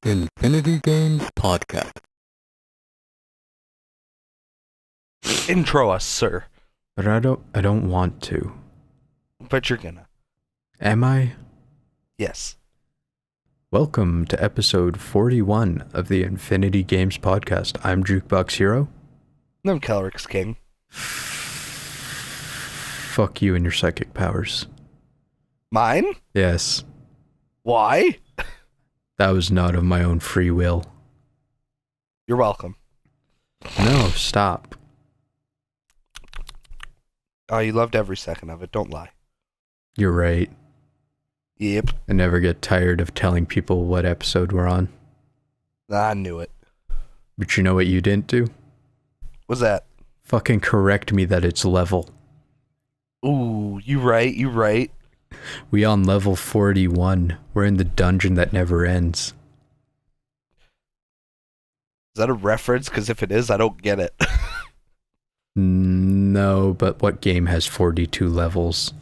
Infinity Games Podcast. Intro us, sir. But I don't want to. But you're gonna. Am I? Yes. Welcome to episode 41 of the Infinity Games Podcast. I'm Jukeboxhero. I'm KelryxsKing. Fuck you and your psychic powers. Mine? Yes. Why? That was not of my own free will. You're welcome. No, stop. Oh, you loved every second of it. Don't lie. You're right. Yep. I never get tired of telling people what episode we're on. I knew it. But you know what you didn't do? What's that? Fucking correct me that it's level. Ooh, you right. We on level 41. We're in the dungeon that never ends. Is that a reference? Because if it is, I don't get it. No, but what game has 42 levels?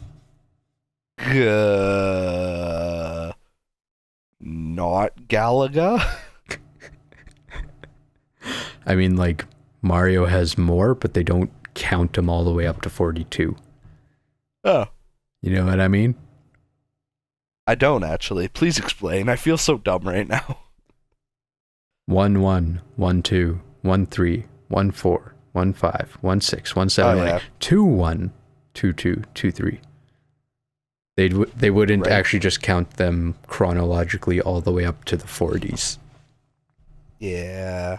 Not Galaga? I mean, like, Mario has more, but they don't count them all the way up to 42. Oh. You know what I mean? I don't, actually. Please explain. I feel so dumb right now. 1 1, 1 2, 1 3, 1 4, 1 5, 1 6, 1 7, Oh, yeah. 2 1, 2 2, 2 3. They wouldn't Right. actually just count them chronologically all the way up to the 40s. Yeah.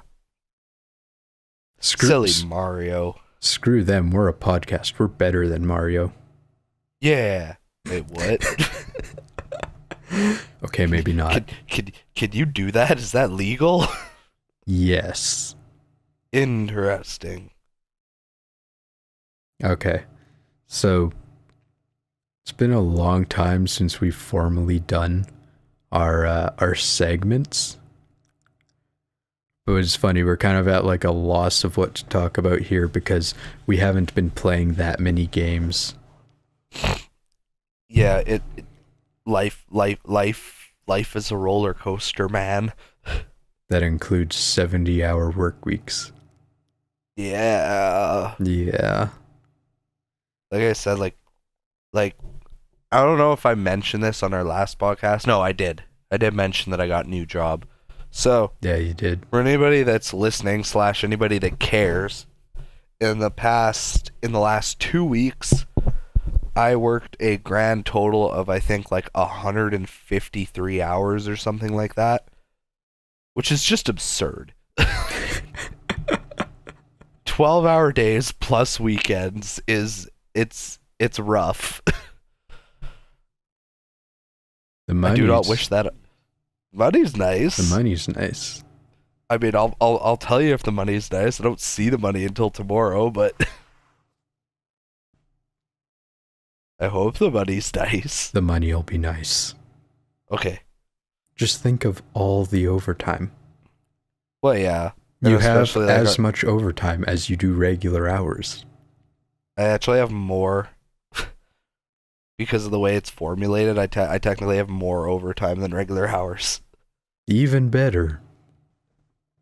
Screw, Silly Mario. Screw them. We're a podcast. We're better than Mario. Yeah. Wait, what? Okay, maybe not. Can you do that? Is that legal? Yes. Interesting. Okay. So it's been a long time since we've formally done our segments. But it's funny, we're kind of at like a loss of what to talk about here because we haven't been playing that many games. Yeah, life is a roller coaster, man. That includes 70-hour work weeks. Yeah. Yeah. Like I said, like I don't know if I mentioned this on our last podcast. No, I did. I did mention that I got a new job. So, Yeah, you did. for anybody that's listening / anybody that cares, in the last 2 weeks, I worked a grand total of, I think, like 153 hours or something like that, which is just absurd. 12-hour days plus weekends it's rough. The I money's, do not wish that. Money's nice. The money's nice. I mean, I'll tell you if the money's nice. I don't see the money until tomorrow, but I hope the money's nice. The money'll be nice. Okay. Just think of all the overtime. Well, yeah. You And have especially, like, as much overtime as you do regular hours. I actually have more because of the way it's formulated. I technically have more overtime than regular hours. Even better.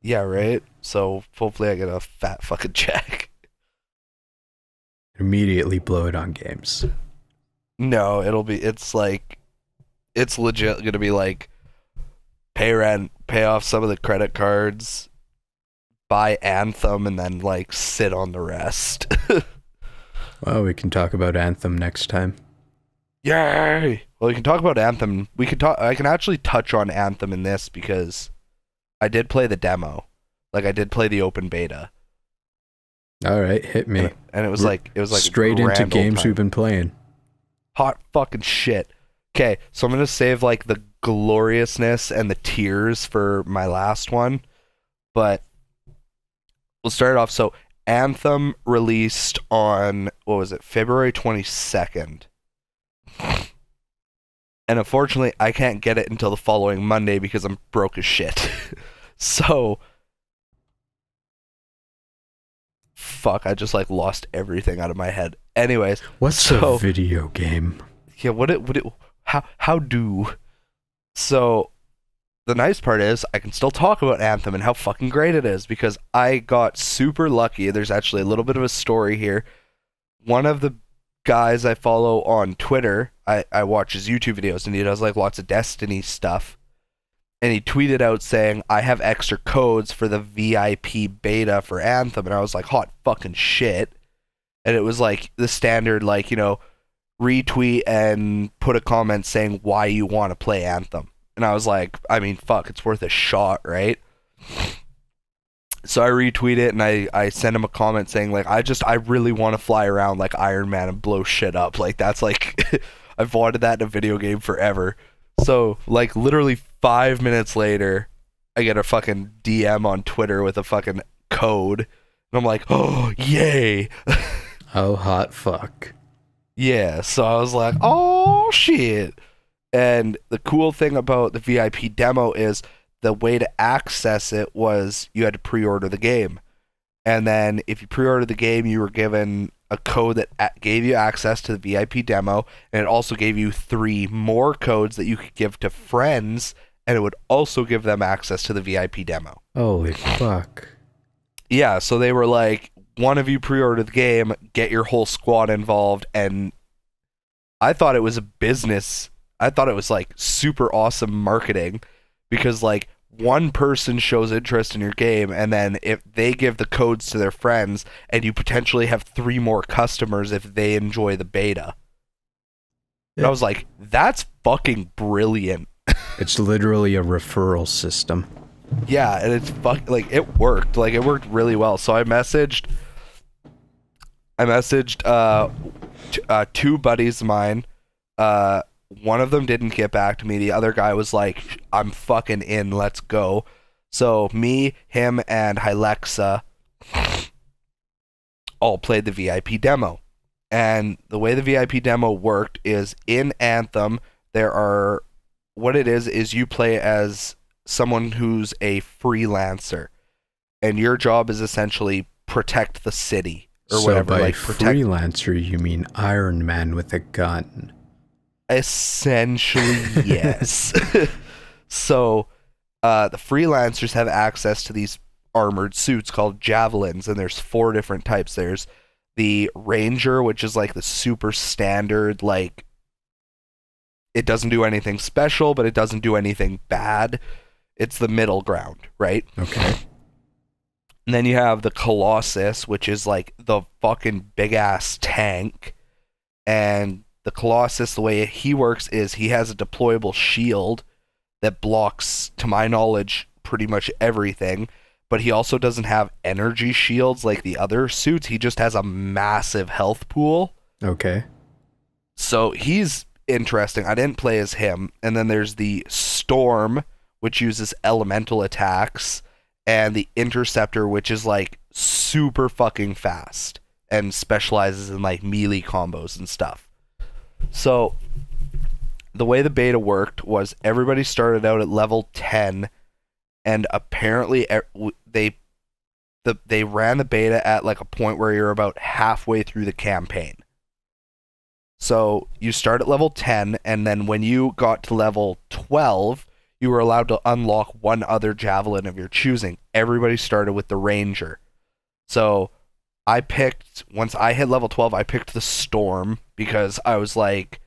Yeah, right? So hopefully I get a fat fucking check. Immediately blow it on games. No, it's legit gonna be like pay rent, pay off some of the credit cards, buy Anthem, and then like sit on the rest. Well, we can talk about Anthem next time. Yay! Well, we can talk about Anthem. I can actually touch on Anthem in this because I did play the demo. Like I did play the open beta. All right, hit me. And it was like Straight into games we've been playing. Hot fucking shit. Okay, so I'm gonna save like the gloriousness and the tears for my last one, but we'll start it off. So Anthem released on, what was it, February 22nd. And unfortunately, I can't get it until the following Monday because I'm broke as shit. So, fuck, I just like lost everything out of my head. Anyways, What's a video game? yeah, how do? So the nice part is I can still talk about Anthem and how fucking great it is because I got super lucky. There's actually a little bit of a story here. One of the guys I follow on Twitter, I watch his YouTube videos and he does like lots of Destiny stuff. And he tweeted out saying, I have extra codes for the VIP beta for Anthem. And I was like, hot fucking shit. And it was like the standard, like, you know, retweet and put a comment saying why you want to play Anthem. And I was like, I mean, fuck, it's worth a shot, right? So I retweet it and I send him a comment saying, like, I really want to fly around like Iron Man and blow shit up. Like, that's like, I've wanted that in a video game forever. So, like, literally 5 minutes later, I get a fucking DM on Twitter with a fucking code. And I'm like, oh, yay. Oh, hot fuck. Yeah, so I was like, oh, shit. And the cool thing about the VIP demo is the way to access it was you had to pre-order the game. And then if you pre-ordered the game, you were given a code that gave you access to the VIP demo, and it also gave you 3 more codes that you could give to friends, and it would also give them access to the VIP demo. Holy fuck. Yeah, so they were like, one of you pre-ordered the game, get your whole squad involved, and I thought it was a business. I thought it was like super awesome marketing because like one person shows interest in your game and then if they give the codes to their friends and you potentially have 3 more customers if they enjoy the beta. Yeah. And I was like, that's fucking brilliant. It's literally a referral system. Yeah, and it's like it worked. Like it worked really well. So I messaged 2 buddies of mine. One of them didn't get back to me. The other guy was like, I'm fucking in, let's go. So me, him, and Hylexa all played the VIP demo. And the way the VIP demo worked is in Anthem, what it is you play as someone who's a freelancer. And your job is essentially protect the city or so whatever. By like freelancer, you mean Iron Man with a gun? Essentially, yes. So, the freelancers have access to these armored suits called javelins, and there's 4 different types. There's the Ranger, which is like the super standard, like, it doesn't do anything special, but it doesn't do anything bad. It's the middle ground, right? Okay. And then you have the Colossus, which is like the fucking big-ass tank, and the Colossus, the way he works is he has a deployable shield that blocks, to my knowledge, pretty much everything, but he also doesn't have energy shields like the other suits. He just has a massive health pool. Okay. So he's interesting. I didn't play as him. And then there's the Storm, which uses elemental attacks, and the Interceptor, which is like super fucking fast and specializes in like melee combos and stuff. So, the way the beta worked was everybody started out at level 10, and apparently they ran the beta at like a point where you're about halfway through the campaign. So, you start at level 10, and then when you got to level 12, you were allowed to unlock 1 other javelin of your choosing. Everybody started with the Ranger. So, once I hit level 12, I picked the Storm because I was like,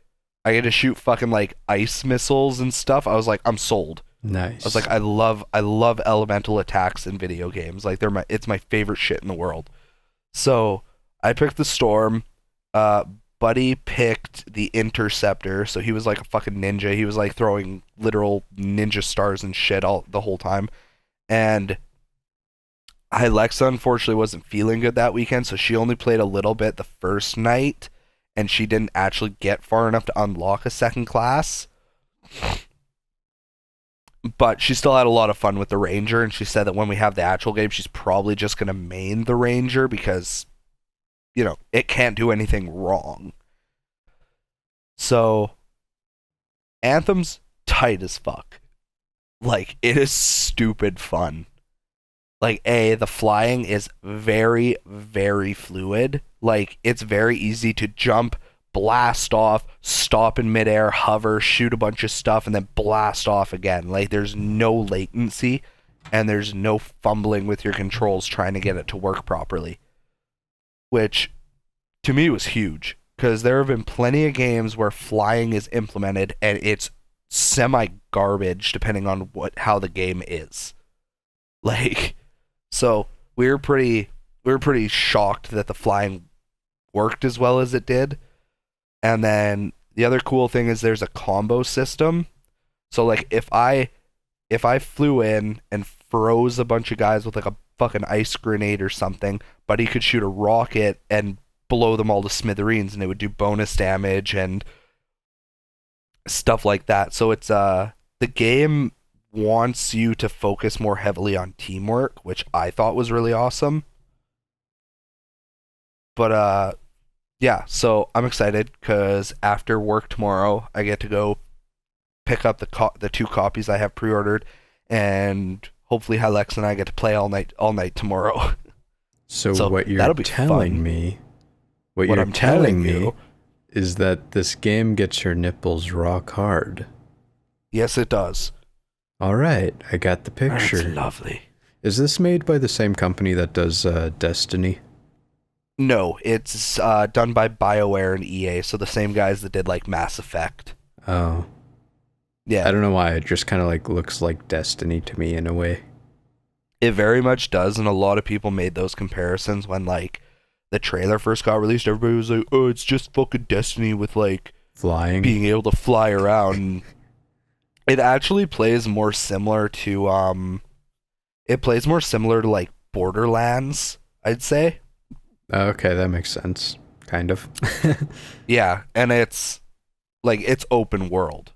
I get to shoot fucking like ice missiles and stuff. I was like, I'm sold. Nice. I was like, I love elemental attacks in video games. Like it's my favorite shit in the world. So I picked the Storm. Buddy picked the Interceptor. So he was like a fucking ninja. He was like throwing literal ninja stars and shit the whole time. And Hylexa unfortunately wasn't feeling good that weekend, so she only played a little bit the first night, and she didn't actually get far enough to unlock a second class. But she still had a lot of fun with the Ranger, and she said that when we have the actual game, she's probably just going to main the Ranger because, you know, it can't do anything wrong. So, Anthem's tight as fuck. Like, it is stupid fun. Like, the flying is very, very fluid. Like, it's very easy to jump, blast off, stop in midair, hover, shoot a bunch of stuff, and then blast off again. Like, there's no latency, and there's no fumbling with your controls trying to get it to work properly. Which, to me, was huge. Because there have been plenty of games where flying is implemented, and it's semi-garbage, depending on how the game is. Like, so, we were pretty shocked that the flying worked as well as it did. And then the other cool thing is there's a combo system. So like if I flew in and froze a bunch of guys with like a fucking ice grenade or something, but he could shoot a rocket and blow them all to smithereens, and it would do bonus damage and stuff like that. So it's the game wants you to focus more heavily on teamwork, which I thought was really awesome. But yeah, so I'm excited because after work tomorrow, I get to go pick up the 2 copies I have pre-ordered, and hopefully Hylex and I get to play all night tomorrow. So what you're telling me is that this game gets your nipples rock hard. Yes, it does. All right, I got the picture. That's lovely. Is this made by the same company that does Destiny? No, it's done by BioWare and EA, so the same guys that did like Mass Effect. Oh. Yeah. I don't know why, it just kind of like looks like Destiny to me in a way. It very much does, and a lot of people made those comparisons when like the trailer first got released. Everybody was like, "Oh, it's just fucking Destiny with like flying, being able to fly around." It actually plays more similar to like Borderlands, I'd say. Okay, that makes sense. Kind of. Yeah, and it's open world.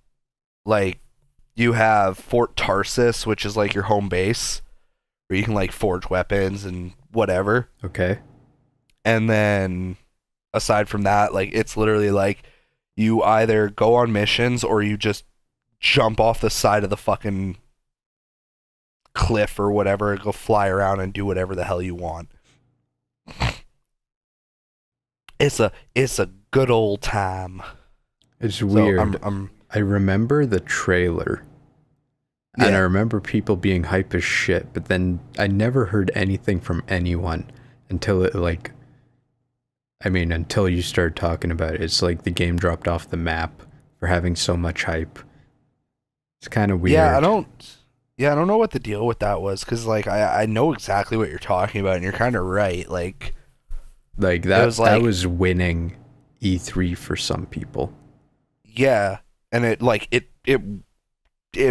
Like, you have Fort Tarsus, which is like your home base, where you can like forge weapons and whatever. Okay. And then aside from that, like, it's literally like you either go on missions or you just jump off the side of the fucking cliff or whatever and go fly around and do whatever the hell you want. It's a good old time. It's weird. So I remember the trailer. Yeah. And I remember people being hype as shit, but then I never heard anything from anyone until until you started talking about it. It's like the game dropped off the map for having so much hype. It's kind of weird. Yeah, I don't know what the deal with that was, because like I know exactly what you're talking about, and you're kind of right. Like that was winning E3 for some people. Yeah, and it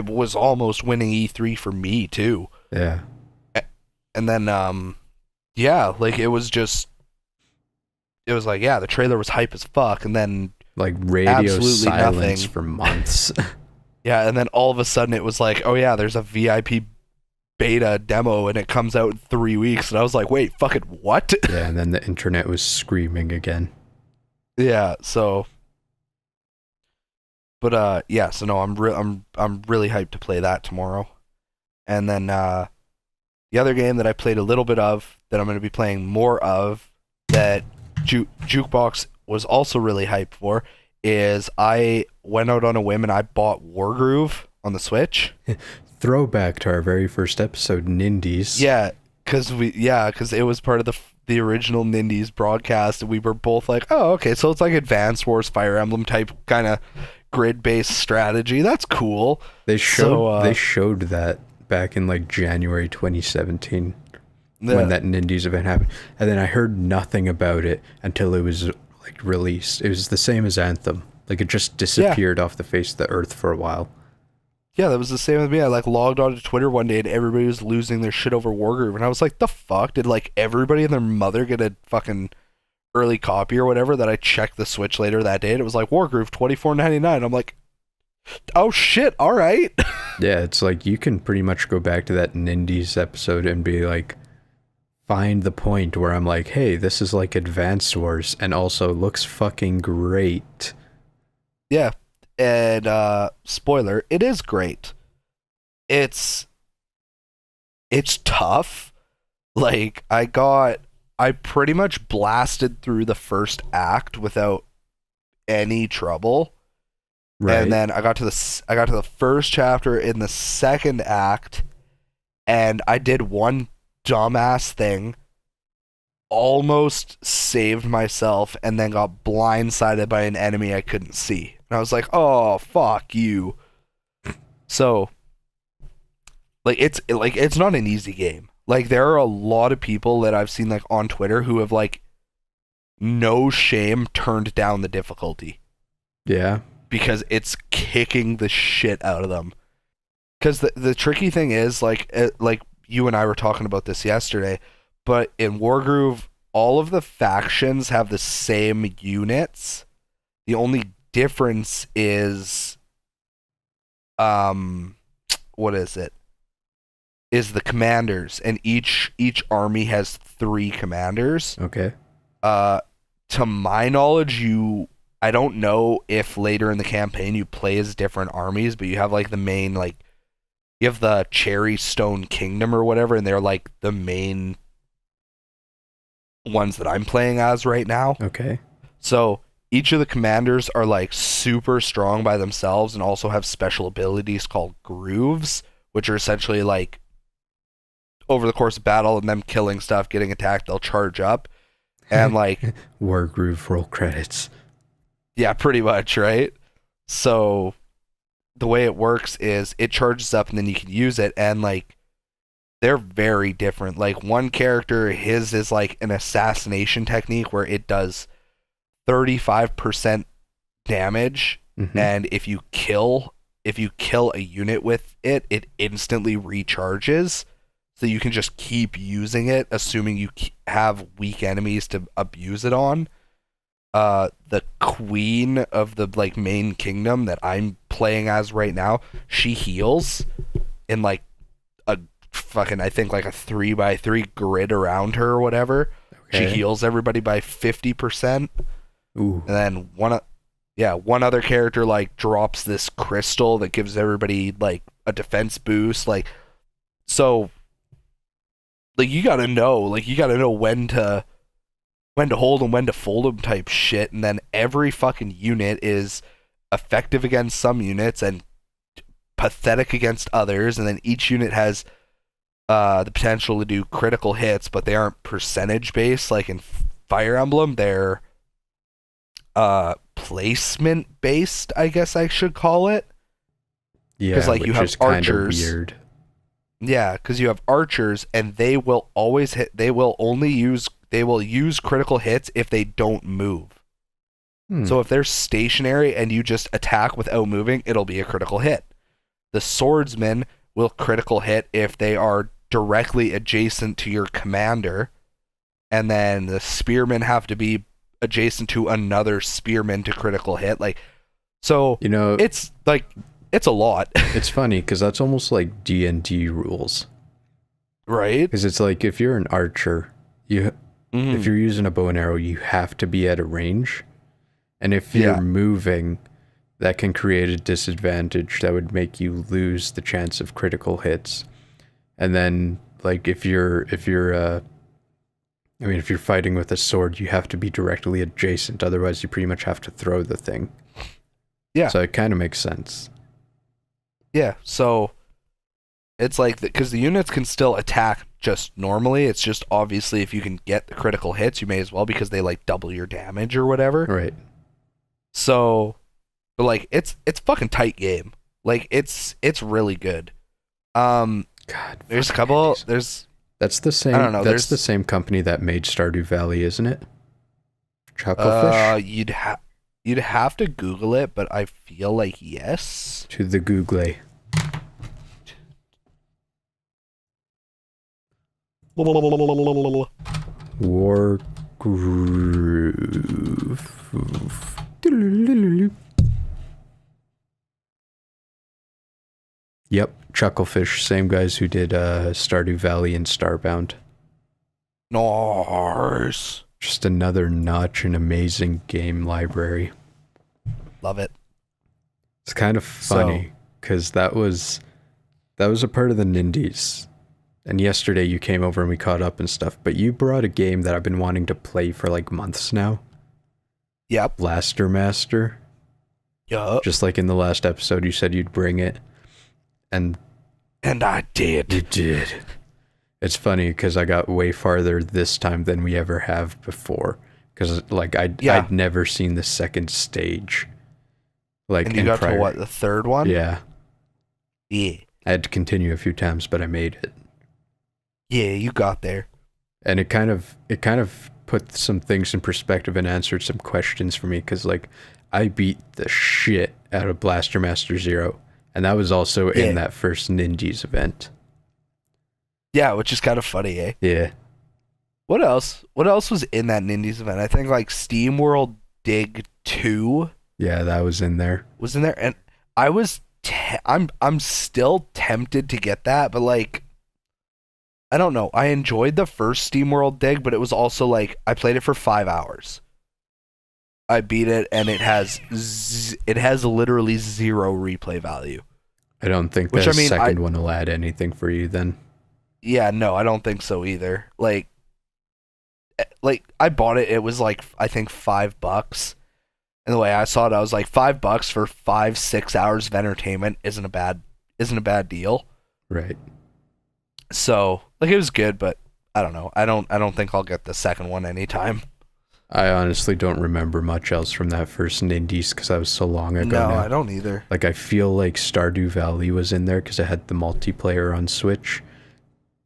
was almost winning E3 for me too. Yeah. And then yeah, like it was like, yeah, the trailer was hype as fuck, and then like radio absolutely silence nothing for months. Yeah, and then all of a sudden it was like, oh yeah, there's a VIP beta demo and it comes out in 3 weeks, and I was like, wait, fucking what? Yeah, and then the internet was screaming again. Yeah, so but yeah, so no, I'm really hyped to play that tomorrow. And then the other game that I played a little bit of that I'm going to be playing more of that Jukebox was also really hyped for is I went out on a whim and I bought Wargroove on the Switch. Throwback to our very first episode, Nindies. Yeah, because it was part of the original Nindies broadcast, and we were both like, oh, okay, so it's like Advance Wars Fire Emblem type kind of grid-based strategy. That's cool. They showed that back in like January 2017 when that Nindies event happened, and then I heard nothing about it until it was like released. It was the same as Anthem. Like it just disappeared off the face of the earth for a while. Yeah, that was the same with me. I like logged onto Twitter one day and everybody was losing their shit over Wargroove, and I was like, the fuck? Did like everybody and their mother get a fucking early copy or whatever? That I checked the Switch later that day and it was like Wargroove $24.99. I'm like, oh shit, all right. Yeah, it's like you can pretty much go back to that Nindies episode and be like, find the point where I'm like, hey, this is like Advance Wars and also looks fucking great. Yeah. And spoiler, it is great. It's tough. Like I pretty much blasted through the first act without any trouble. Right. And then I got to the first chapter in the second act, and I did one dumbass thing, almost saved myself, and then got blindsided by an enemy I couldn't see. And I was like, "Oh, fuck you." So, it's not an easy game. Like, there are a lot of people that I've seen like on Twitter who have like no shame turned down the difficulty. Yeah. Because it's kicking the shit out of them. Because the tricky thing is, like you and I were talking about this yesterday, but in Wargroove, all of the factions have the same units. The only difference is, what is it? Is the commanders, and each army has 3 commanders. Okay. To my knowledge, I don't know if later in the campaign you play as different armies, but you have like the main, like, you have the Cherry Stone Kingdom or whatever, and they're like the main ones that I'm playing as right now. Okay. So each of the commanders are like super strong by themselves and also have special abilities called grooves, which are essentially like over the course of battle and them killing stuff, getting attacked, they'll charge up. And like Wargroove roll credits. Yeah, pretty much, right? So the way it works is it charges up and then you can use it, and like they're very different. Like one character, his is like an assassination technique where it does 35% damage, and if you kill a unit with it, it instantly recharges. So you can just keep using it, assuming you have weak enemies to abuse it on. The queen of the like main kingdom that I'm playing as right now, she heals in like a fucking, I think like a 3x3 grid around her or whatever. Okay. She heals everybody by 50%. Ooh. And then one other character like drops this crystal that gives everybody like a defense boost. Like, so like you gotta know when to hold and when to fold them type shit, and then every fucking unit is effective against some units and pathetic against others, and then each unit has the potential to do critical hits, but they aren't percentage based like in Fire Emblem. They're placement based, I guess I should call it. Yeah, because like which you have is kind of archers. Weird. Yeah, because you have archers, and they will always hit. They will use critical hits if they don't move. So if they're stationary and you just attack without moving, it'll be a critical hit. The swordsman will critical hit if they are directly adjacent to your commander, and then the spearmen have to be adjacent to another spearman to critical hit. Like, so it's like it's a lot. It's funny because that's almost like D&D rules, right? Because it's like if you're an archer, if you're using a bow and arrow, you have to be at a range. And if you're moving, that can create a disadvantage that would make you lose the chance of critical hits. And then, like, if you're fighting with a sword, you have to be directly adjacent. Otherwise, you pretty much have to throw the thing. Yeah. So it kind of makes sense. Yeah. So it's like, because the units can still attack just normally. It's just obviously if you can get the critical hits, you may as well, because they like double your damage or whatever. Right. So, but like it's fucking tight game. Like it's really good. God, there's a couple. That's the same. I don't know. That's the same company that made Stardew Valley, isn't it? Chucklefish. You'd have to Google it, but I feel like yes. To the Google. War Groove. Yep, Chucklefish, same guys who did Stardew Valley and Starbound. Nice. Just another notch in amazing game library. Love it. It's kind of funny because that was a part of the Nindies. And yesterday you came over and we caught up and stuff, but you brought a game that I've been wanting to play for like months now. Yep. Blaster Master. Yup. Just like in the last episode, you said you'd bring it. And I did. you did. It's funny because I got way farther this time than we ever have before. Because like I'd never seen the second stage. Like, and you got to what, the third one? Yeah. Yeah. I had to continue a few times, but I made it. Yeah, you got there. And it kind of put some things in perspective and answered some questions for me, because like I beat the shit out of Blaster Master Zero, and that was also in that first Nindies event. Yeah, which is kind of funny, eh? Yeah. What else? What else was in that Nindies event? I think like Steam World Dig 2. Yeah, that was in there. Was in there, and I was I'm still tempted to get that, but like I don't know. I enjoyed the first Steam World Dig, but it was also like I played it for 5 hours. I beat it, and it has literally zero replay value. I don't think the second one will add anything for you then. Yeah, no, I don't think so either. Like I bought it. It was like I think $5. And the way I saw it, I was like $5 for 5-6 hours of entertainment isn't a bad deal. Right. So like it was good, but I don't know. I don't think I'll get the second one anytime. I honestly don't remember much else from that first Nindies because I was so long ago. No, now. I don't either. Like I feel like Stardew Valley was in there because it had the multiplayer on Switch,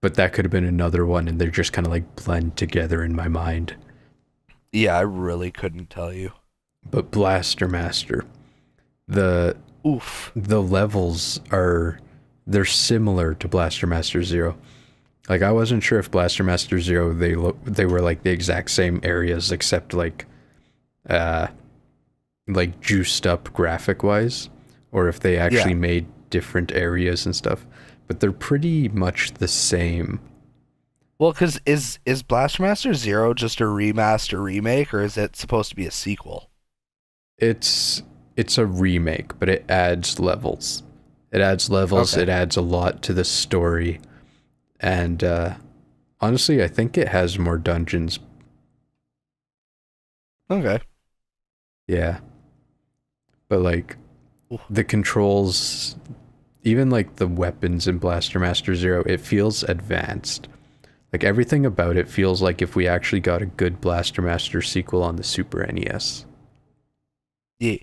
but that could have been another one, and they're just kind of like blend together in my mind. Yeah, I really couldn't tell you. But Blaster Master, the levels they're similar to Blaster Master Zero. Like I wasn't sure if Blaster Master Zero they were like the exact same areas except like juiced up graphic wise, or if they actually made different areas and stuff. But they're pretty much the same. Well, because is Blaster Master Zero just a remaster remake, or is it supposed to be a sequel? It's a remake, but it adds levels. It adds levels. Okay. It adds a lot to the story, and honestly, I think it has more dungeons. Okay. Yeah, but like the controls, even like the weapons in Blaster Master Zero, it feels advanced. Like everything about it feels like if we actually got a good Blaster Master sequel on the Super NES. Yeah.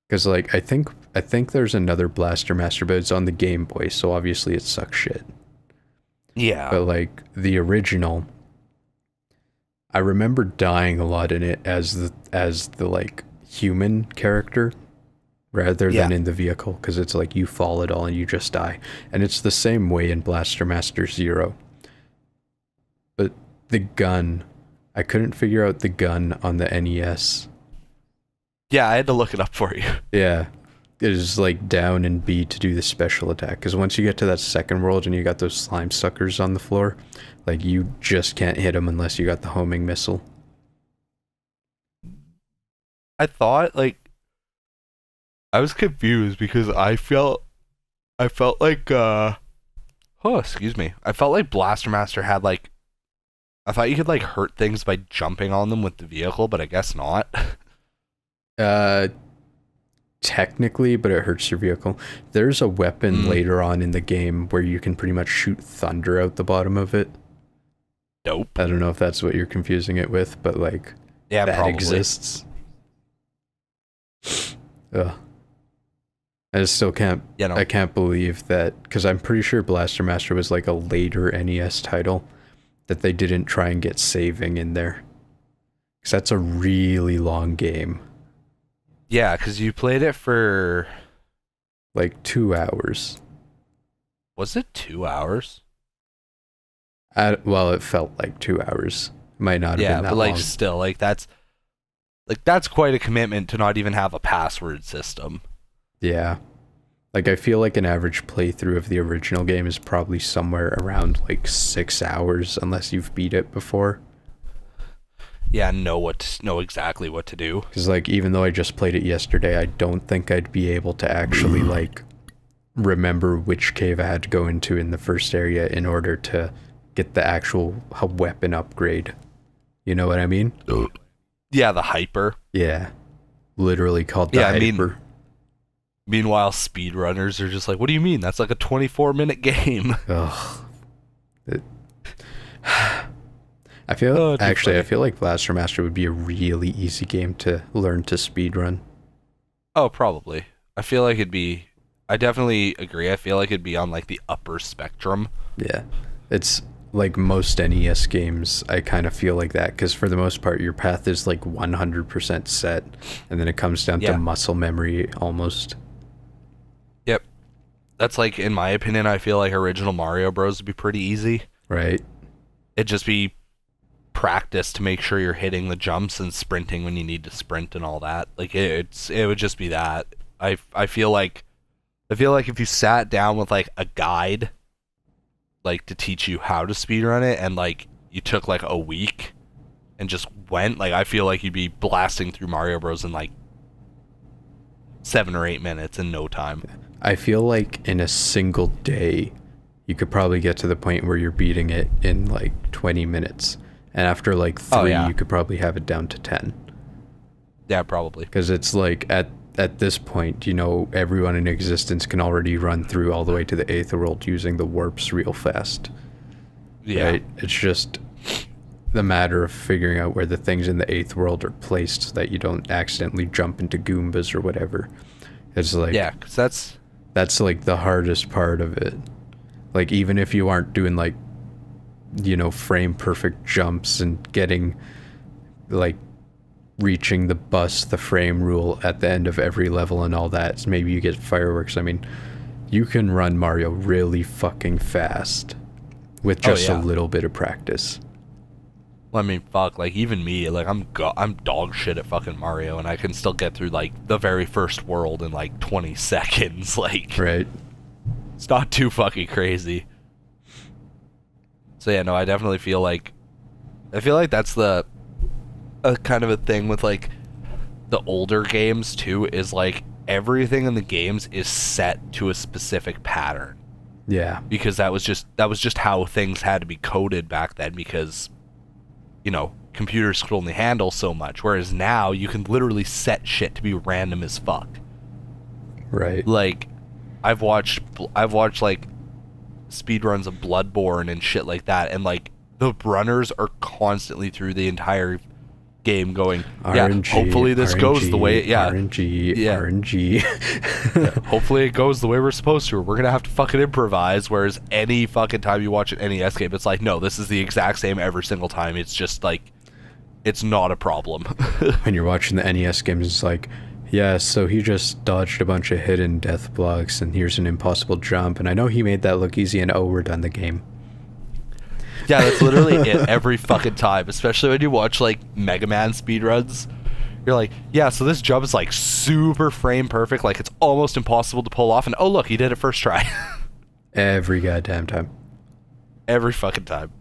Because like I think there's another Blaster Master, but it's on the Game Boy, so obviously it sucks shit. Yeah. But like the original, I remember dying a lot in it as the like human character rather than in the vehicle, because it's like you fall at all and you just die. And it's the same way in Blaster Master Zero. But the gun, I couldn't figure out the gun on the NES. Yeah, I had to look it up for you. Yeah. It is like down and B to do the special attack. Because once you get to that second world and you got those slime suckers on the floor, like you just can't hit them unless you got the homing missile. I thought like I was confused because I felt like excuse me. I felt like Blaster Master had like I thought you could like hurt things by jumping on them with the vehicle, but I guess not. Technically, but it hurts your vehicle. There's a weapon later on in the game where you can pretty much shoot thunder out the bottom of it. Dope. I don't know if that's what you're confusing it with, but like that probably exists. Ugh. I just still can't. I can't believe that, because I'm pretty sure Blaster Master was like a later NES title that they didn't try and get saving in there, because that's a really long game. Yeah, because you played it for like 2 hours. Was it 2 hours? Well, it felt like 2 hours. Might not have been that long. Yeah, but like still, like that's quite a commitment to not even have a password system. Yeah. Like I feel like an average playthrough of the original game is probably somewhere around like 6 hours, unless you've beat it before. Yeah, know exactly what to do. Because like even though I just played it yesterday, I don't think I'd be able to actually like remember which cave I had to go into in the first area in order to get the actual weapon upgrade. You know what I mean? Yeah, the hyper. Yeah. literally called the hyper. Meanwhile, speedrunners are just like, what do you mean? That's like a 24-minute game. Ugh. I feel like Blaster Master would be a really easy game to learn to speedrun. Oh, probably. I feel like I definitely agree. I feel like it'd be on like the upper spectrum. Yeah. It's like most NES games, I kind of feel like that, because for the most part, your path is like 100% set, and then it comes down to muscle memory almost. Yep. That's like, in my opinion, I feel like original Mario Bros. Would be pretty easy. Right. It'd just be practice to make sure you're hitting the jumps and sprinting when you need to sprint and all that. Like, it would just be that. I feel like if you sat down with like a guide, like to teach you how to speedrun it, and like you took like a week and just went, like, I feel like you'd be blasting through Mario Bros in like 7 or 8 minutes in no time. I feel like in a single day you could probably get to the point where you're beating it in like 20 minutes, and after like 3 you could probably have it down to 10. Yeah, probably, because it's like at this point, you know, everyone in existence can already run through all the way to the 8th world using the warps real fast. Yeah. Right? It's just the matter of figuring out where the things in the 8th world are placed so that you don't accidentally jump into Goombas or whatever. It's like... Yeah, because that's like the hardest part of it. Like, even if you aren't doing like, you know, frame perfect jumps and getting like reaching the frame rule at the end of every level and all that, so maybe you get fireworks. I mean, you can run Mario really fucking fast with just a little bit of practice. Well, I mean, fuck, like, even me, like, I'm dog shit at fucking Mario, and I can still get through like the very first world in like 20 seconds. Like, right. It's not too fucking crazy. So yeah, no, I definitely feel like that's the kind of a thing with like the older games too, is like everything in the games is set to a specific pattern. Yeah. Because that was just how things had to be coded back then, because, you know, computers could only handle so much, whereas now you can literally set shit to be random as fuck. Right. Like, I've watched like speedruns of Bloodborne and shit like that, and like the runners are constantly through the entire game going, RNG, hopefully this goes the way, RNG. Hopefully it goes the way we're supposed to, or we're gonna have to fucking improvise. Whereas any fucking time you watch an NES game, it's like, no, this is the exact same every single time. It's just like, it's not a problem. When you're watching the NES games, it's like, yeah, so he just dodged a bunch of hidden death blocks, and here's an impossible jump, and I know he made that look easy, and oh, we're done the game. Yeah, that's literally it every fucking time, especially when you watch like Mega Man speedruns. You're like, yeah, so this jump is like super frame perfect, like it's almost impossible to pull off, and oh look, he did it first try. Every goddamn time. Every fucking time.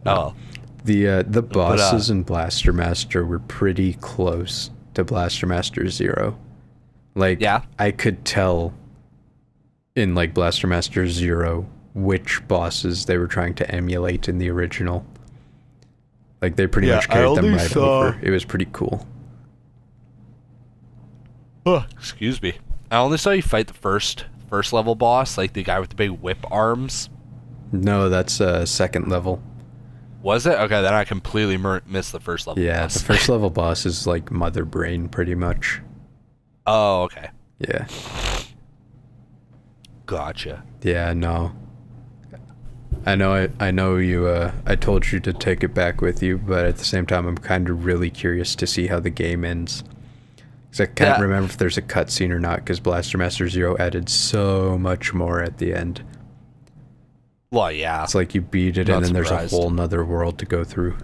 Oh. The bosses in Blaster Master were pretty close to Blaster Master 0. Like, yeah. I could tell in like Blaster Master 0 which bosses they were trying to emulate in the original. Like, they pretty much carried them right over. It was pretty cool. Oh, excuse me. I only saw you fight the first level boss, like the guy with the big whip arms. No, that's second level. Was it? Okay, then I completely missed the first level boss. Yeah, the first level boss is like Mother Brain, pretty much. Oh, okay. Yeah. Gotcha. Yeah, no. I know you, I told you to take it back with you, but at the same time, I'm kind of really curious to see how the game ends. Because I can't remember if there's a cutscene or not, because Blaster Master 0 added so much more at the end. Well, yeah. It's like you beat it, and then there's a whole nother world to go through.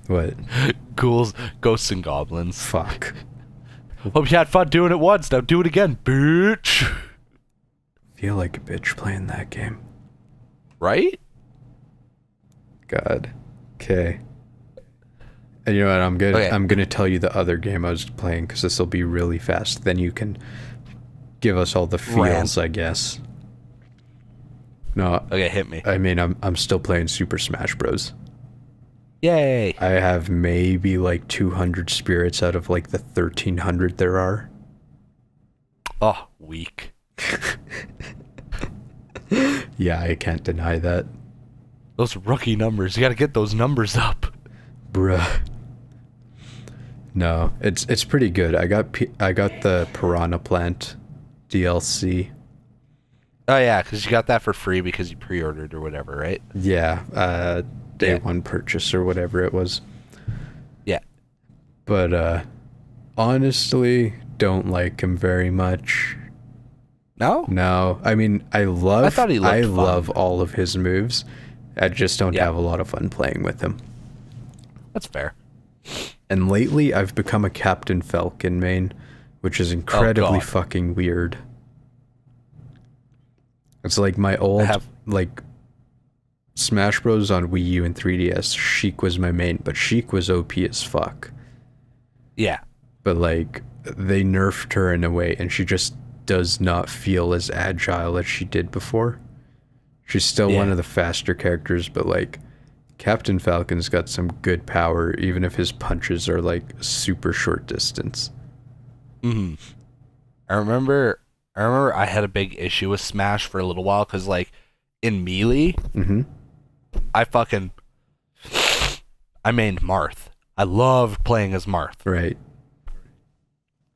What? Ghouls, ghosts, and goblins. Fuck. Hope you had fun doing it once. Now do it again, bitch. Feel like a bitch playing that game. Right? God. Okay. And you know what? I'm gonna tell you the other game I was playing, because this will be really fast. Then you can give us all the feels, I guess. No, Okay, hit me. I mean, I'm still playing Super Smash Bros. Yay! I have maybe like 200 spirits out of like the 1300 there are. Oh, weak. Yeah, I can't deny that. Those rookie numbers. You gotta get those numbers up. Bruh. No, it's pretty good. I got the Piranha Plant DLC. Oh yeah, because you got that for free because you pre-ordered or whatever, right? Yeah, day one purchase or whatever it was. Yeah. But honestly, don't like him very much. No? No, I mean, I thought he looked fun. love all of his moves. I just don't Yeah. have a lot of fun playing with him. That's fair. And lately, I've become a Captain Falcon main, which is incredibly God. fucking weird. It's like my old, like, Smash Bros. On Wii U and 3DS, Sheik was my main, but Sheik was OP as fuck. Yeah. But, like, they nerfed her in a way, and she just does not feel as agile as she did before. She's still one of the faster characters, but, like, Captain Falcon's got some good power, even if his punches are, like, super short distance. Mm-hmm. I remember I had a big issue with Smash for a little while, because, like, in Melee, I mained Marth. I loved playing as Marth. Right.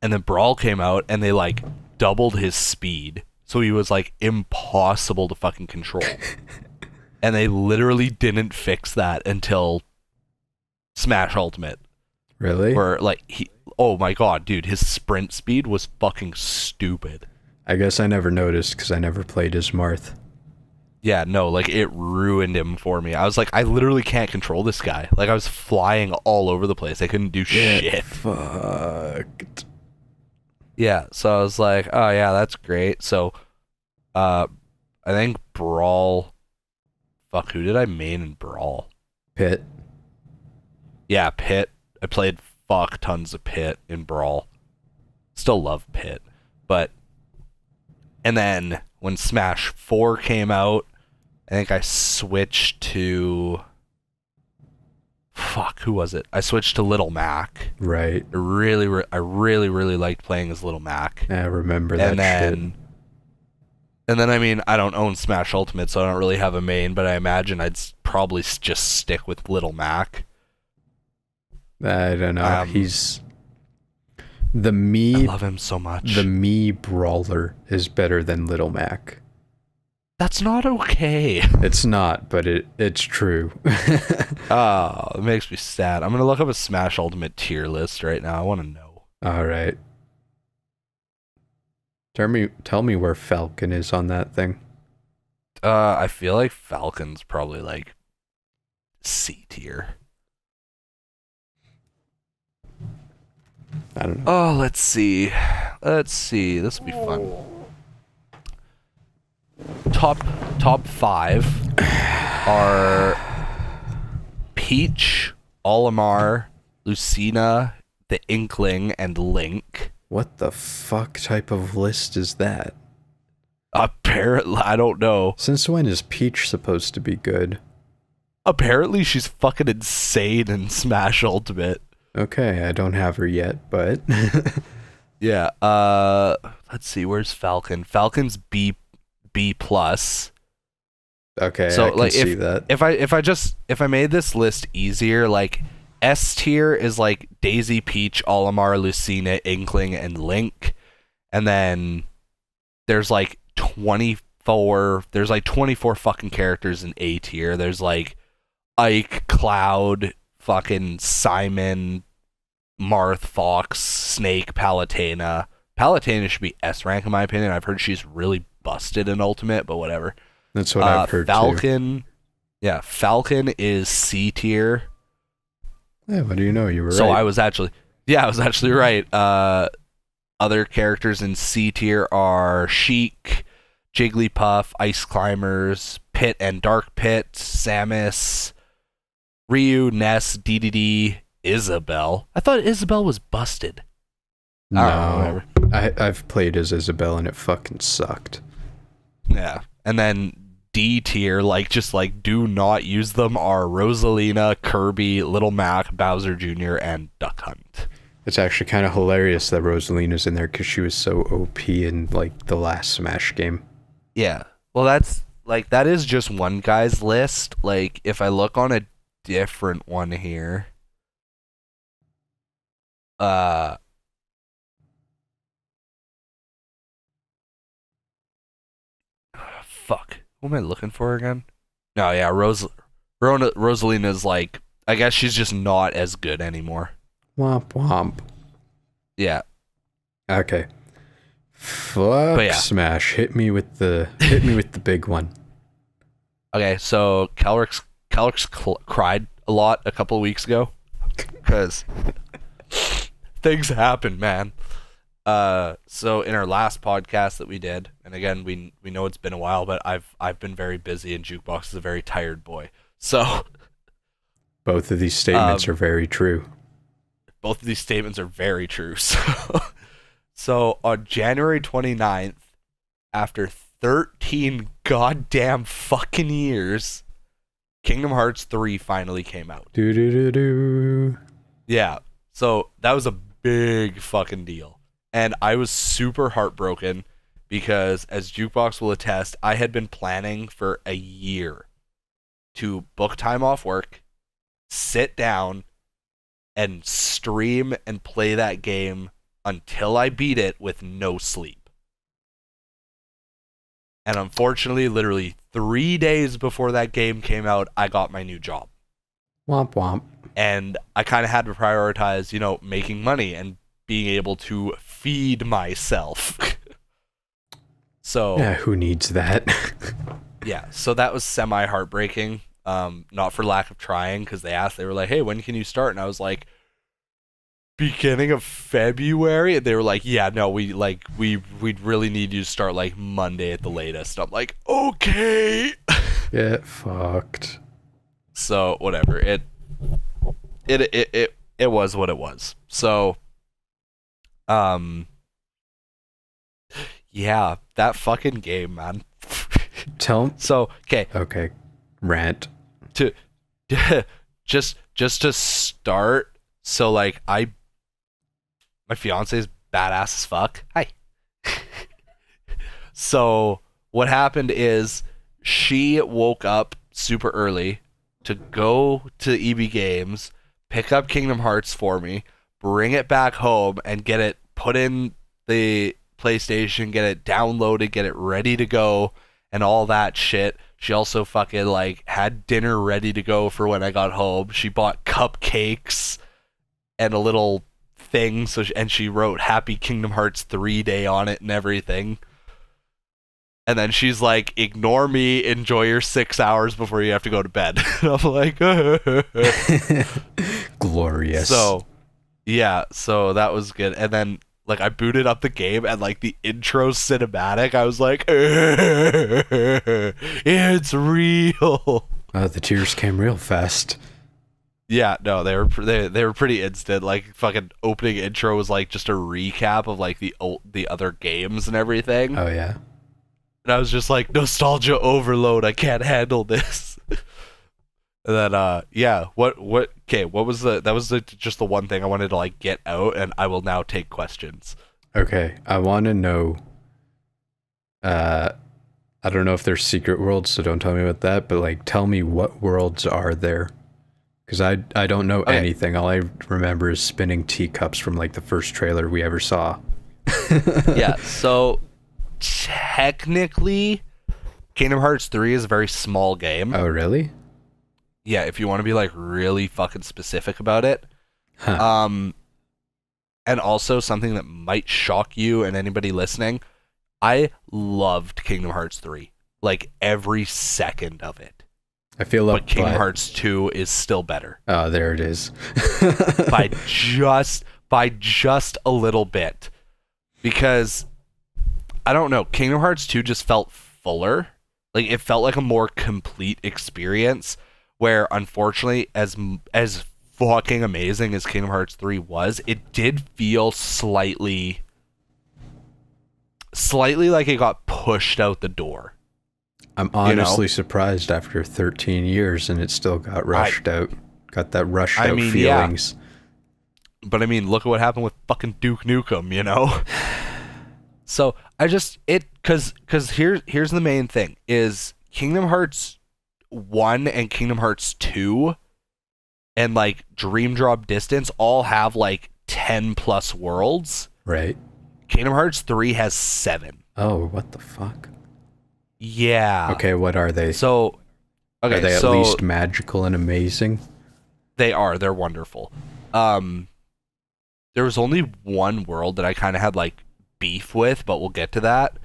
And then Brawl came out, and they, like, doubled his speed, so he was, like, impossible to fucking control. And they literally didn't fix that until Smash Ultimate. Really? Where, like, oh my god, dude, his sprint speed was fucking stupid. I guess I never noticed, because I never played as Marth. Yeah, no, like, it ruined him for me. I was like, I literally can't control this guy. Like, I was flying all over the place. I couldn't do shit. Fucked. Yeah, so I was like, oh yeah, that's great. So, I think Brawl... Fuck, who did I main in Brawl? Pit. Yeah, Pit. I played fuck tons of Pit in Brawl. Still love Pit. But... And then, when Smash 4 came out, I think I switched to... Fuck, who was it? I switched to Little Mac. Right. I really liked playing as Little Mac. I remember that shit. And then, I mean, I don't own Smash Ultimate, so I don't really have a main, but I imagine I'd probably just stick with Little Mac. I don't know. He's... The Mii... I love him so much. The Mii Brawler is better than Little Mac. That's not okay. It's not, but it's true. Oh, it makes me sad. I'm going to look up a Smash Ultimate tier list right now. I want to know. Alright. Tell me where Falcon is on that thing. I feel like Falcon's probably like C tier. I don't know. Oh, let's see. This will be fun. Top 5 are Peach, Olimar, Lucina, the Inkling, and Link. What the fuck type of list is that? Apparently, I don't know. Since when is Peach supposed to be good? Apparently, she's fucking insane in Smash Ultimate. Okay, I don't have her yet, but... Yeah, let's see, where's Falcon? Falcon's B+. Okay, So, I can like, see that. If I made this list easier, like, S tier is like Daisy, Peach, Olimar, Lucina, Inkling, and Link. And then there's like 24 fucking characters in A tier. There's like Ike, Cloud, fucking Simon, Marth, Fox, Snake, Palutena. Palutena should be S rank in my opinion. I've heard she's really busted in Ultimate, but whatever. That's what I've heard Falcon, too. Yeah, Falcon is C tier. Yeah, what do you know? You were So right. I was actually right. Other characters in C tier are Sheik, Jigglypuff, Ice Climbers, Pit and Dark Pit, Samus, Ryu, Ness, DDD, Isabelle. I thought Isabelle was busted. No, I've played as Isabelle and it fucking sucked. Yeah, and then D tier, like just like do not use them, are Rosalina, Kirby, Little Mac, Bowser Jr., and Duck Hunt. It's actually kind of hilarious that Rosalina's in there because she was so OP in like the last Smash game. Yeah. Well, that's like that is just one guy's list. Like if I look on a different one here, fuck. Who am I looking for again? No, yeah, Rosalina's like, I guess she's just not as good anymore. Womp womp. Yeah. Okay. Fuck yeah. Smash. Hit me with the big one. Okay, so Kelryx cried a lot a couple of weeks ago because things happen, man. So in our last podcast that we did, and again we know it's been a while, but I've been very busy, and Jukebox is a very tired boy. So both of these statements are very true. Both of these statements are very true. So on January 29th, after 13 goddamn fucking years, Kingdom Hearts 3 finally came out. Do. Yeah. So that was a big fucking deal. And I was super heartbroken because, as Jukebox will attest, I had been planning for a year to book time off work, sit down, and stream and play that game until I beat it with no sleep. And unfortunately, literally 3 days before that game came out, I got my new job. Womp womp. And I kind of had to prioritize, making money and being able to feed myself. So yeah, who needs that? yeah, so that was semi-heartbreaking. Not for lack of trying, because they were like, hey, when can you start? And I was like, beginning of February. And they were like, yeah, no, we'd really need you to start like Monday at the latest. I'm like, okay. Get fucked. So whatever. It was what it was. So yeah, that fucking game, man. So okay, rant. Just to start, so like my fiance is badass as fuck. Hi. So what happened is she woke up super early to go to EB Games, pick up Kingdom Hearts for me, bring it back home, and get it put in the PlayStation, get it downloaded, get it ready to go, and all that shit. She also fucking like had dinner ready to go for when I got home. She bought cupcakes and a little thing, and she wrote Happy Kingdom Hearts 3 Day on it and everything. And then she's like, ignore me, enjoy your 6 hours before you have to go to bed. And I'm like, glorious. So, yeah, so that was good. And then, like, I booted up the game, and, like, the intro cinematic, I was like, it's real. The tears came real fast. Yeah, no, they were pretty instant. Like, fucking opening intro was, like, just a recap of, like, the other games and everything. Oh, yeah. And I was just like, nostalgia overload, I can't handle this. And then, yeah, what was just the one thing I wanted to, like, get out, and I will now take questions. Okay, I want to know, I don't know if there's secret worlds, so don't tell me about that, but, like, tell me what worlds are there. Because I don't know anything. All I remember is spinning teacups from, like, the first trailer we ever saw. Yeah, so technically, Kingdom Hearts 3 is a very small game. Oh, really? Yeah, if you want to be like really fucking specific about it. Huh. And also something that might shock you and anybody listening, I loved Kingdom Hearts 3. Like every second of it. I feel like Kingdom Hearts 2 is still better. Oh, there it is. by just a little bit. Because I don't know, Kingdom Hearts 2 just felt fuller. Like it felt like a more complete experience, where unfortunately as fucking amazing as Kingdom Hearts 3 was, it did feel slightly like it got pushed out the door. I'm honestly surprised after 13 years and it still got rushed out. Got that rushed out feelings. Yeah. But I mean, look at what happened with fucking Duke Nukem, you know? So I just, cause here's the main thing is Kingdom Hearts 1 and Kingdom Hearts 2 and like Dream Drop Distance all have like 10 plus worlds. Right. Kingdom Hearts 3 has 7. Oh, what the fuck? Yeah. Okay, what are they? So, okay, are they at least magical and amazing? They are. They're wonderful. There was only one world that I kind of had like beef with, but we'll get to that.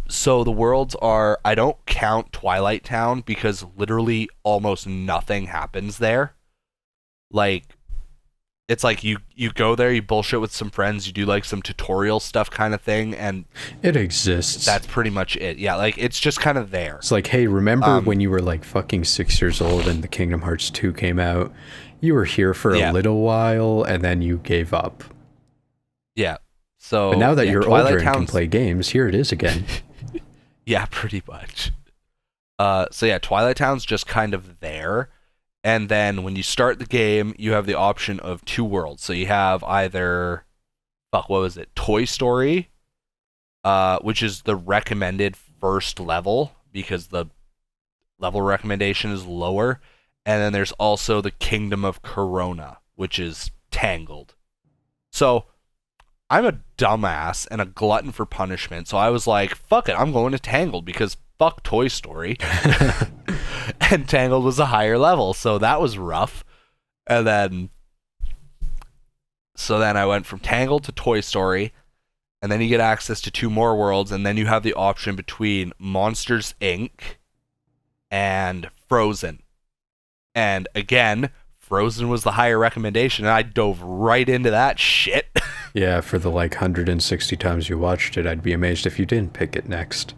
So the worlds are, I don't count Twilight Town because literally almost nothing happens there. Like, it's like you go there, you bullshit with some friends, you do like some tutorial stuff kind of thing, and it exists. That's pretty much it. Yeah, like it's just kind of there. It's like, hey, remember when you were like fucking 6 years old and the Kingdom Hearts 2 came out? You were here for a little while and then you gave up. Yeah. So but now that you're Twilight older and Town's... can play games, here it is again. Yeah, pretty much. So yeah, Twilight Town's just kind of there. And then when you start the game, you have the option of 2 worlds. So you have either, Toy Story, which is the recommended first level because the level recommendation is lower. And then there's also the Kingdom of Corona, which is Tangled. So I'm a dumbass and a glutton for punishment. So I was like, fuck it, I'm going to Tangled because fuck Toy Story. And Tangled was a higher level, so that was rough. And then I went from Tangled to Toy Story, and then you get access to 2 more worlds, and then you have the option between Monsters, Inc. and Frozen. And again, Frozen was the higher recommendation, and I dove right into that shit. Yeah, for the like 160 times you watched it, I'd be amazed if you didn't pick it next.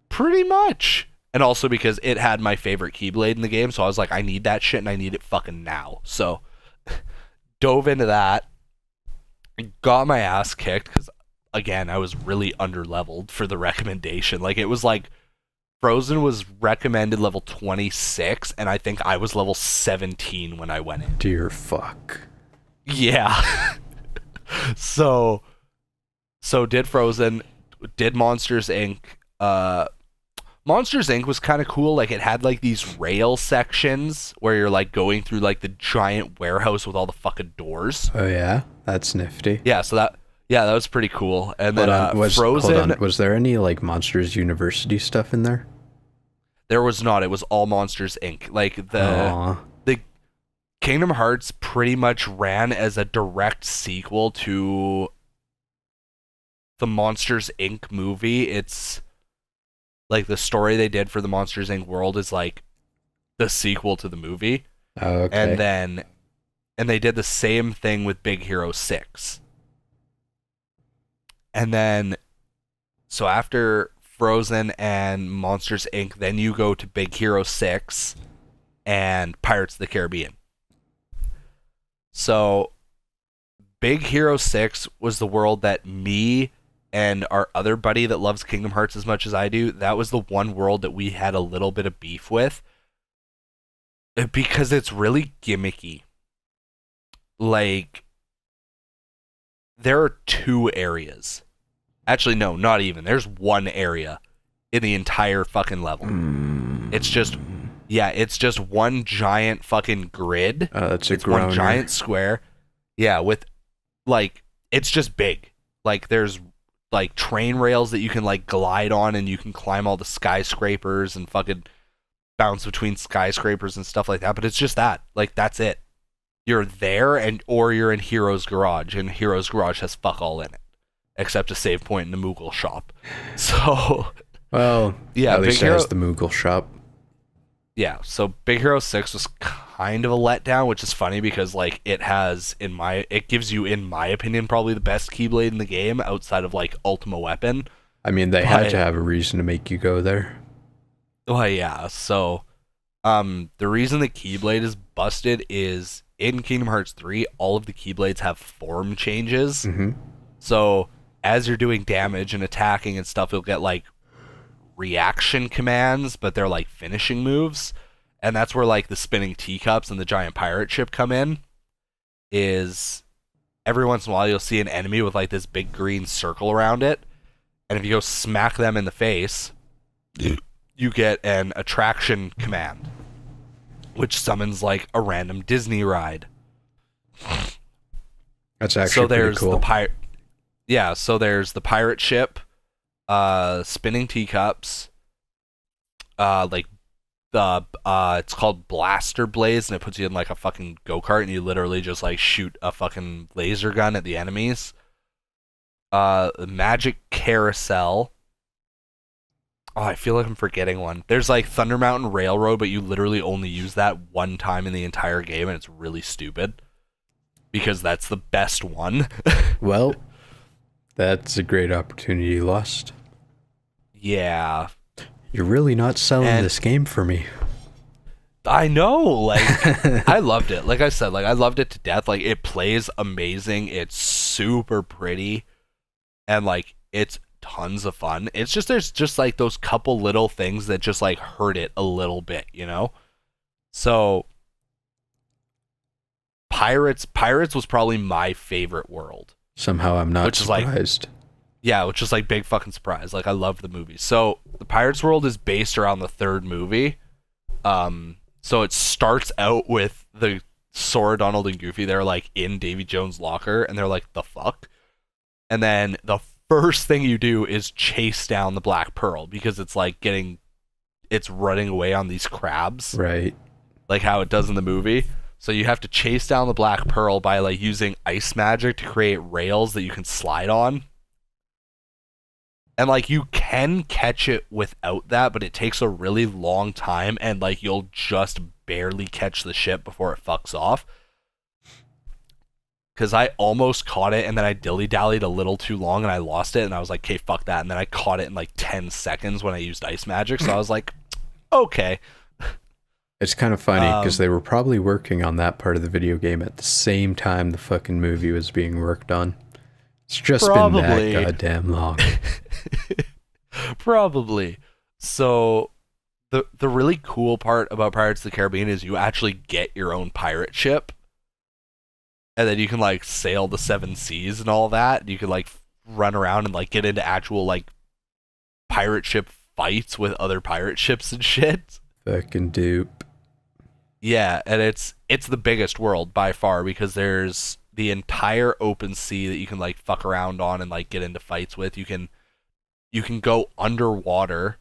Pretty much. And also because it had my favorite Keyblade in the game, so I was like, I need that shit and I need it fucking now. So, dove into that, got my ass kicked, because, again, I was really under-leveled for the recommendation. Like, it was like, Frozen was recommended level 26, and I think I was level 17 when I went in. Dear fuck. Yeah. So did Frozen, did Monsters, Inc., Monsters, Inc. was kind of cool. Like, it had, like, these rail sections where you're, like, going through, like, the giant warehouse with all the fucking doors. Oh, yeah? That's nifty. Yeah, so that was pretty cool. And then Frozen... Hold on. Was there any, like, Monsters University stuff in there? There was not. It was all Monsters, Inc. Like, the Kingdom Hearts pretty much ran as a direct sequel to the Monsters, Inc. movie. It's... like, the story they did for the Monsters, Inc. world is, like, the sequel to the movie. Oh, okay. And they did the same thing with Big Hero 6. And then, so after Frozen and Monsters, Inc., then you go to Big Hero 6 and Pirates of the Caribbean. So, Big Hero 6 was the world that me and our other buddy that loves Kingdom Hearts as much as I do, that was the one world that we had a little bit of beef with. Because it's really gimmicky. Like, there are 2 areas. Actually, no, not even. There's 1 area in the entire fucking level. It's just one giant fucking grid. That's it's one giant square. Yeah, with, like, it's just big. Like, there's like train rails that you can like glide on, and you can climb all the skyscrapers and fucking bounce between skyscrapers and stuff like that. But it's just that, like, that's it. You're there, or you're in Hero's Garage, and Hero's Garage has fuck all in it, except a save point in the Moogle shop. So, well, yeah, at least it has the Moogle shop. Yeah, so Big Hero 6 was kind of a letdown, which is funny because, like, it gives you, in my opinion, probably the best Keyblade in the game outside of, like, Ultima Weapon. I mean, they had to have a reason to make you go there. Well, yeah, so, the reason the Keyblade is busted is, in Kingdom Hearts 3, all of the Keyblades have form changes. Mm-hmm. So, as you're doing damage and attacking and stuff, you'll get, like, reaction commands, but they're like finishing moves. And that's where like the spinning teacups and the giant pirate ship come in. Is every once in a while you'll see an enemy with like this big green circle around it. And if you go smack them in the face, you get an attraction command, which summons like a random Disney ride. That's actually pretty cool. So there's the pirate ship, spinning teacups, like it's called Blaster Blaze, and it puts you in like a fucking go-kart, and you literally just like shoot a fucking laser gun at the enemies. Magic Carousel. Oh, I feel like I'm forgetting one. There's like Thunder Mountain Railroad, but you literally only use that one time in the entire game, and it's really stupid. Because that's the best one. Well, that's a great opportunity lost. Yeah. You're really not selling this game for me. I know, like, I loved it. Like I said, like, I loved it to death. Like, it plays amazing. It's super pretty. And, like, it's tons of fun. It's just, there's just, like, those couple little things that just, like, hurt it a little bit, you know? So, Pirates was probably my favorite world. Somehow I'm not surprised. Which is like big fucking surprise. Like, I love the movie. So the Pirates world is based around the third movie. So it starts out with the Sora, Donald, and Goofy. They're like in Davy Jones' locker, and they're like, the fuck? And then the first thing you do is chase down the Black Pearl, because it's like it's running away on these crabs. Right. Like how it does in the movie. So you have to chase down the Black Pearl by like using ice magic to create rails that you can slide on. And like you can catch it without that, but it takes a really long time, and like you'll just barely catch the ship before it fucks off. Because I almost caught it, and then I dilly-dallied a little too long, and I lost it, and I was like, okay, fuck that. And then I caught it in like 10 seconds when I used ice magic, so I was like, okay. It's kind of funny because they were probably working on that part of the video game at the same time the fucking movie was being worked on. It's just been that goddamn long. Probably. So the really cool part about Pirates of the Caribbean is you actually get your own pirate ship. And then you can like sail the seven seas and all that. You can like run around and like get into actual like pirate ship fights with other pirate ships and shit. Fucking dupe. Yeah, and it's the biggest world by far, because there's the entire open sea that you can like fuck around on and like get into fights with. You can go underwater,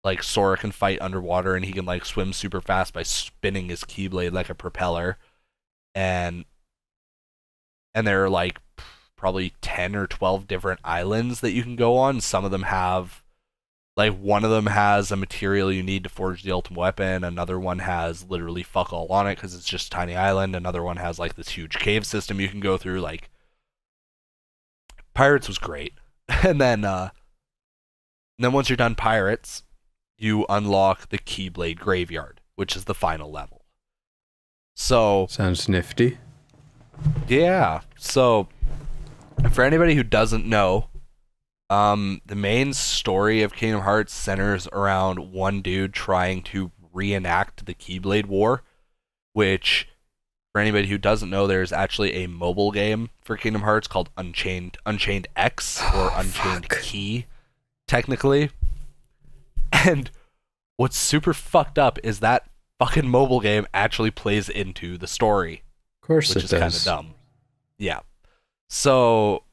like Sora can fight underwater, and he can like swim super fast by spinning his keyblade like a propeller. And there are like probably 10 or 12 different islands that you can go on. Some of them have like, one of them has a material you need to forge the ultimate weapon. Another one has literally fuck all on it because it's just a tiny island. Another one has like this huge cave system you can go through. Like, Pirates was great. And then once you're done Pirates, you unlock the Keyblade Graveyard, which is the final level. So sounds nifty. Yeah. So for anybody who doesn't know, the main story of Kingdom Hearts centers around one dude trying to reenact the Keyblade War, which, for anybody who doesn't know, there's actually a mobile game for Kingdom Hearts called Unchained X, or Unchained Key, technically. And what's super fucked up is that fucking mobile game actually plays into the story. Of course which it is does. Kind of dumb. Yeah. So...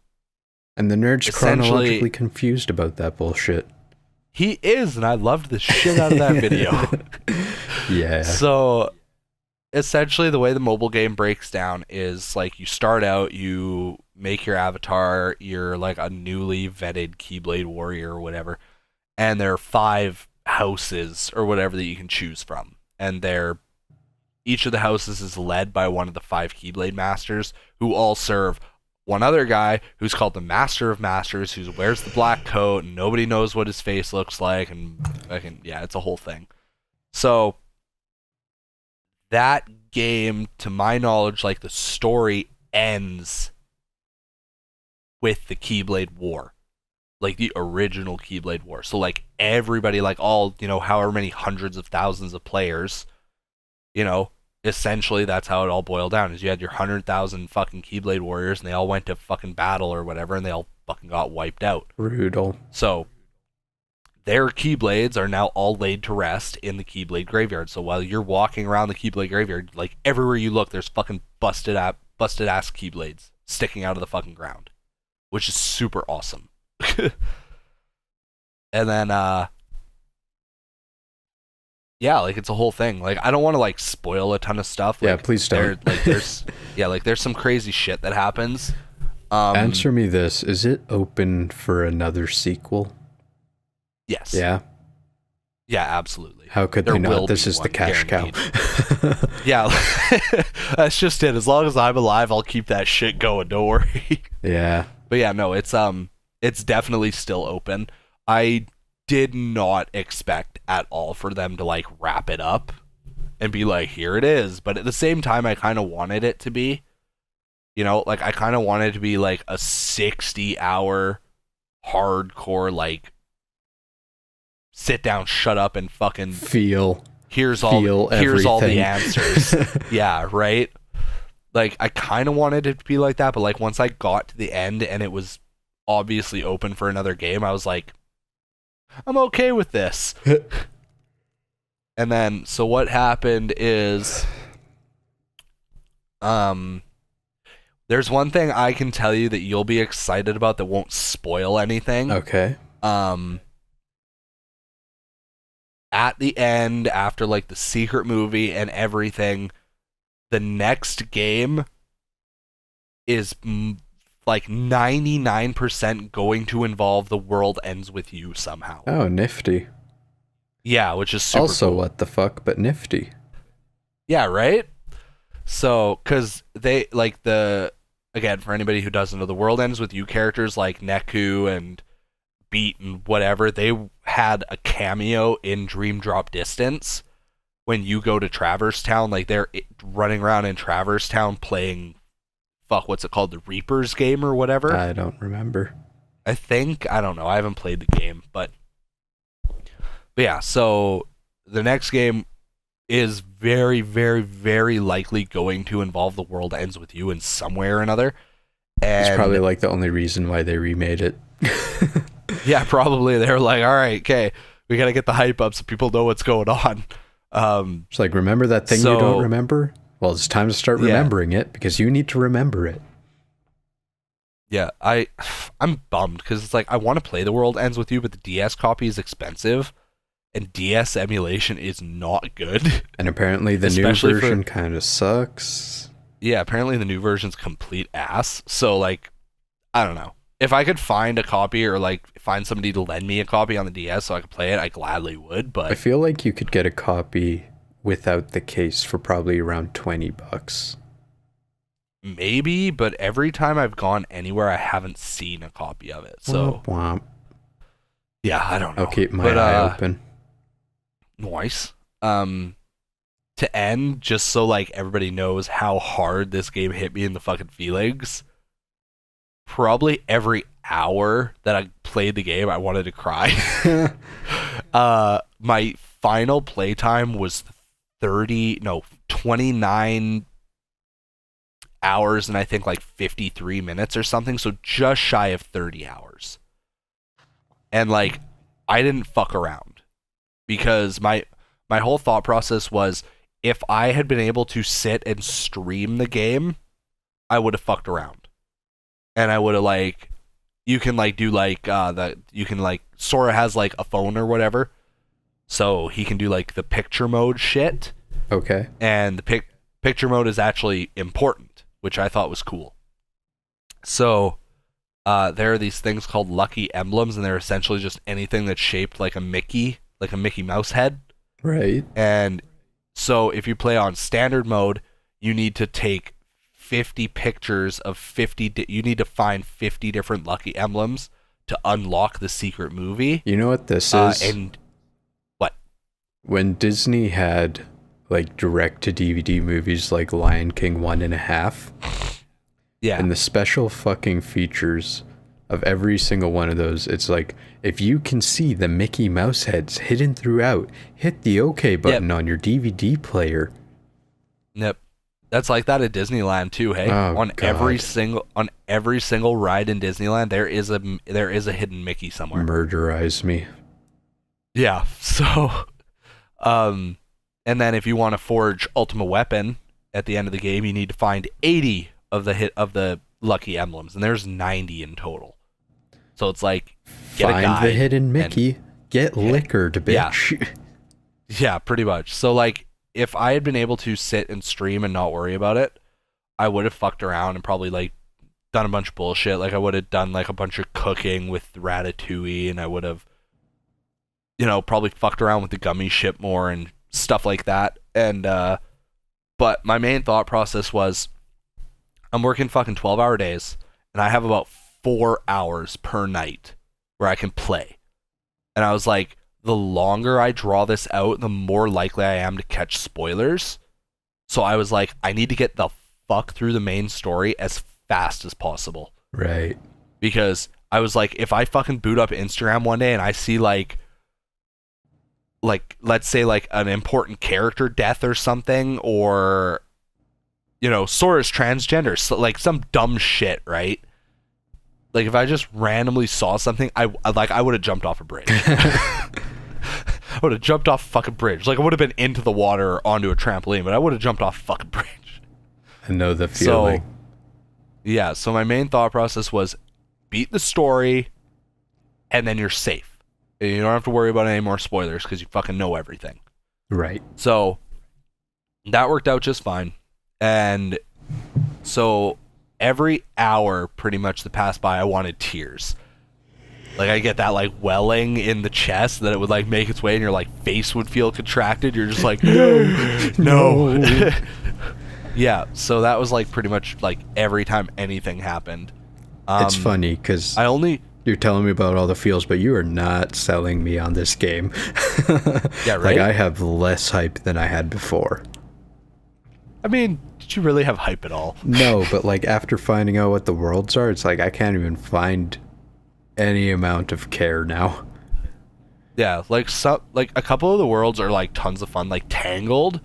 And the nerd's chronologically confused about that bullshit. He is, and I loved the shit out of that video. Yeah. So, essentially, the way the mobile game breaks down is, like, you start out, you make your avatar, you're, like, a newly vetted Keyblade warrior or whatever, and there are 5 houses or whatever that you can choose from. And each of the houses is led by one of the 5 Keyblade Masters, who all serve one other guy who's called the Master of Masters, who wears the black coat, and nobody knows what his face looks like, and it's a whole thing. So that game, to my knowledge, like, the story ends with the Keyblade War. like the original Keyblade War. So like everybody, like all, however many hundreds of thousands of players, essentially that's how it all boiled down, is you had your 100,000 fucking Keyblade warriors and they all went to fucking battle or whatever and they all fucking got wiped out. Brutal. So their Keyblades are now all laid to rest in the Keyblade graveyard. So while you're walking around the Keyblade graveyard, like everywhere you look, there's fucking busted ass Keyblades sticking out of the fucking ground, which is super awesome. And then yeah, like it's a whole thing. Like I don't want to like spoil a ton of stuff. Like, yeah, please don't. There's some crazy shit that happens. Answer me this: is it open for another sequel? Yes. Yeah. Yeah, absolutely. How could they not? This is the cash cow. Yeah, that's just it. As long as I'm alive, I'll keep that shit going. Don't worry. Yeah. But yeah, no, it's definitely still open. I did not expect at all for them to like wrap it up and be like, here it is. But at the same time, I kind of wanted it to be, like I kind of wanted it to be like a 60-hour hardcore, like sit down, shut up, and fucking feel here's all the answers. Yeah, right? Like I kind of wanted it to be like that, but like once I got to the end and it was obviously open for another game, I was like, I'm okay with this. And then so what happened is there's one thing I can tell you that you'll be excited about that won't spoil anything. Okay. At the end, after like the secret movie and everything, the next game is like 99% going to involve the world ends with you somehow. Oh, nifty. Yeah, which is super also cool. What the fuck, but nifty. Yeah, right? So, because they, like again, for anybody who doesn't know, the world ends with you characters like Neku and Beat and whatever, they had a cameo in Dream Drop Distance when you go to Traverse Town. Like, they're running around in Traverse Town playing, what's it called? The Reapers game or whatever? I don't remember. I don't know. I haven't played the game, but yeah, so the next game is very, very, very likely going to involve the world ends with you in some way or another. And it's probably like the only reason why they remade it. Yeah, probably. They were like, all right, okay, we got to get the hype up so people know what's going on. It's like, remember that thing you don't remember? Well, it's time to start remembering it because you need to remember it. Yeah, I'm bummed because it's like I want to play The World Ends With You, but the DS copy is expensive, and DS emulation is not good. And apparently the new version kind of sucks. Yeah, apparently the new version's complete ass. So, like, I don't know. If I could find a copy or, like, find somebody to lend me a copy on the DS so I could play it, I gladly would, but I feel like you could get a copy without the case for probably around $20. Maybe, but every time I've gone anywhere, I haven't seen a copy of it. So, womp womp. Yeah, I don't know. I'll keep my eye open. Nice. To end, just so like everybody knows how hard this game hit me in the fucking feelings. Probably every hour that I played the game, I wanted to cry. My final playtime was 29 hours and I think like 53 minutes or something, so just shy of 30 hours. And like, I didn't fuck around because my whole thought process was, if I had been able to sit and stream the game, I would have fucked around. And I would have like, you can like do like, Sora has like a phone or whatever. So he can do like the picture mode shit. Okay. And the picture mode is actually important, which I thought was cool. So there are these things called lucky emblems, and they're essentially just anything that's shaped like a Mickey Mouse head. Right. And so if you play on standard mode, you need to take 50 pictures of 50, you need to find 50 different lucky emblems to unlock the secret movie. You know what this is? And what? When Disney had like direct-to-DVD movies like Lion King 1.5, yeah, and the special fucking features of every single one of those, it's like, if you can see the Mickey Mouse heads hidden throughout, hit the OK button on your DVD player. Yep. That's like that at Disneyland too, hey? Oh, on God. every single ride in Disneyland, there is a hidden Mickey somewhere. Murderize me. Yeah. So and then if you want to forge Ultimate Weapon at the end of the game, you need to find 80 of the lucky emblems, and there's 90 in total. So it's like, get Find a guy the hidden Mickey, get liquored, bitch. Yeah, pretty much. So like, if I had been able to sit and stream and not worry about it, I would have fucked around and probably like done a bunch of bullshit. Like I would have done like a bunch of cooking with Ratatouille, and I would have, probably fucked around with the gummy ship more and stuff like that. And but my main thought process was, I'm working fucking 12-hour days, and I have about 4 hours per night where I can play. And I was like, the longer I draw this out, the more likely I am to catch spoilers. So I was like, I need to get the fuck through the main story as fast as possible. Right. Because I was like, if I fucking boot up Instagram one day and I see like let's say like an important character death or something, or Sora's transgender, so like some dumb shit, right? Like if I just randomly saw something, I would have jumped off a bridge. I would have jumped off a fucking bridge. Like I would have been into the water or onto a trampoline, but I would have jumped off a fucking bridge. I know the feeling. So, yeah, so my main thought process was beat the story, and then you're safe. And you don't have to worry about any more spoilers because you fucking know everything. Right. So that worked out just fine. And so every hour pretty much that passed by, I wanted tears. Like I get that like welling in the chest that it would like make its way, and your like face would feel contracted. You're just like, no. Yeah, so that was like pretty much like every time anything happened. It's funny because you're telling me about all the feels, but you are not selling me on this game. Yeah, right. Like I have less hype than I had before. I mean, did you really have hype at all? No, but like after finding out what the worlds are, it's like I can't even find any amount of care now. Yeah, like a couple of the worlds are like tons of fun, like Tangled.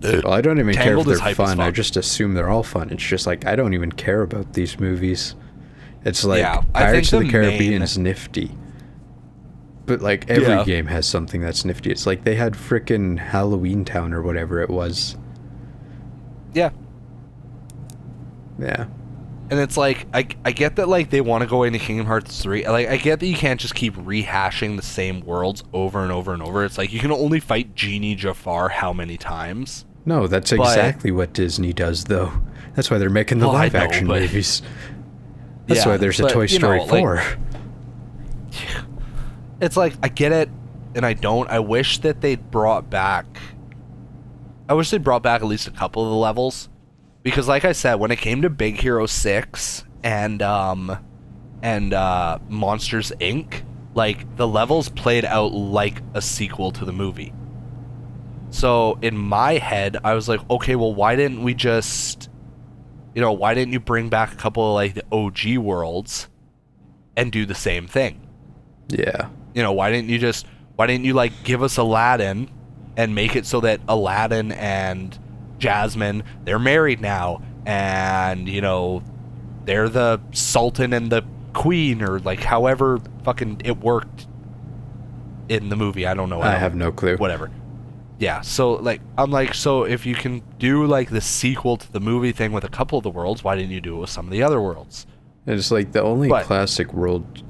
Well, I don't even Tangled care is if hype they're as fun. I fuck. just assume they're all fun. It's just like I don't even care about these movies. It's like Yeah, I Pirates think of the the Caribbean main- is nifty. But like every Yeah. game has something that's nifty. It's like they had frickin' Halloween Town or whatever it was. Yeah. Yeah. And it's like, I get that like they want to go into Kingdom Hearts 3. Like I get that you can't just keep rehashing the same worlds over and over and over. It's like you can only fight Genie Jafar how many times? No, that's exactly what Disney does, though. That's why they're making the Well, I know, live-action but- movies. That's Yeah, why there's a but, Toy Story like, 4. it's like, I get it, and I don't. I wish that they'd brought back... I wish they brought back at least a couple of the levels. Because like I said, when it came to Big Hero 6 and Monsters, Inc., like, the levels played out like a sequel to the movie. So, in my head, I was like, okay, well, why didn't we just... why didn't you bring back a couple of, like, the OG worlds and do the same thing? Yeah. Why didn't you, like, give us Aladdin and make it so that Aladdin and Jasmine, they're married now, and, they're the Sultan and the Queen, or, like, however fucking it worked in the movie. I don't know. I have no clue. Whatever. Yeah, so, like, I'm like, so if you can do, like, the sequel to the movie thing with a couple of the worlds, why didn't you do it with some of the other worlds? It's like the only But- classic world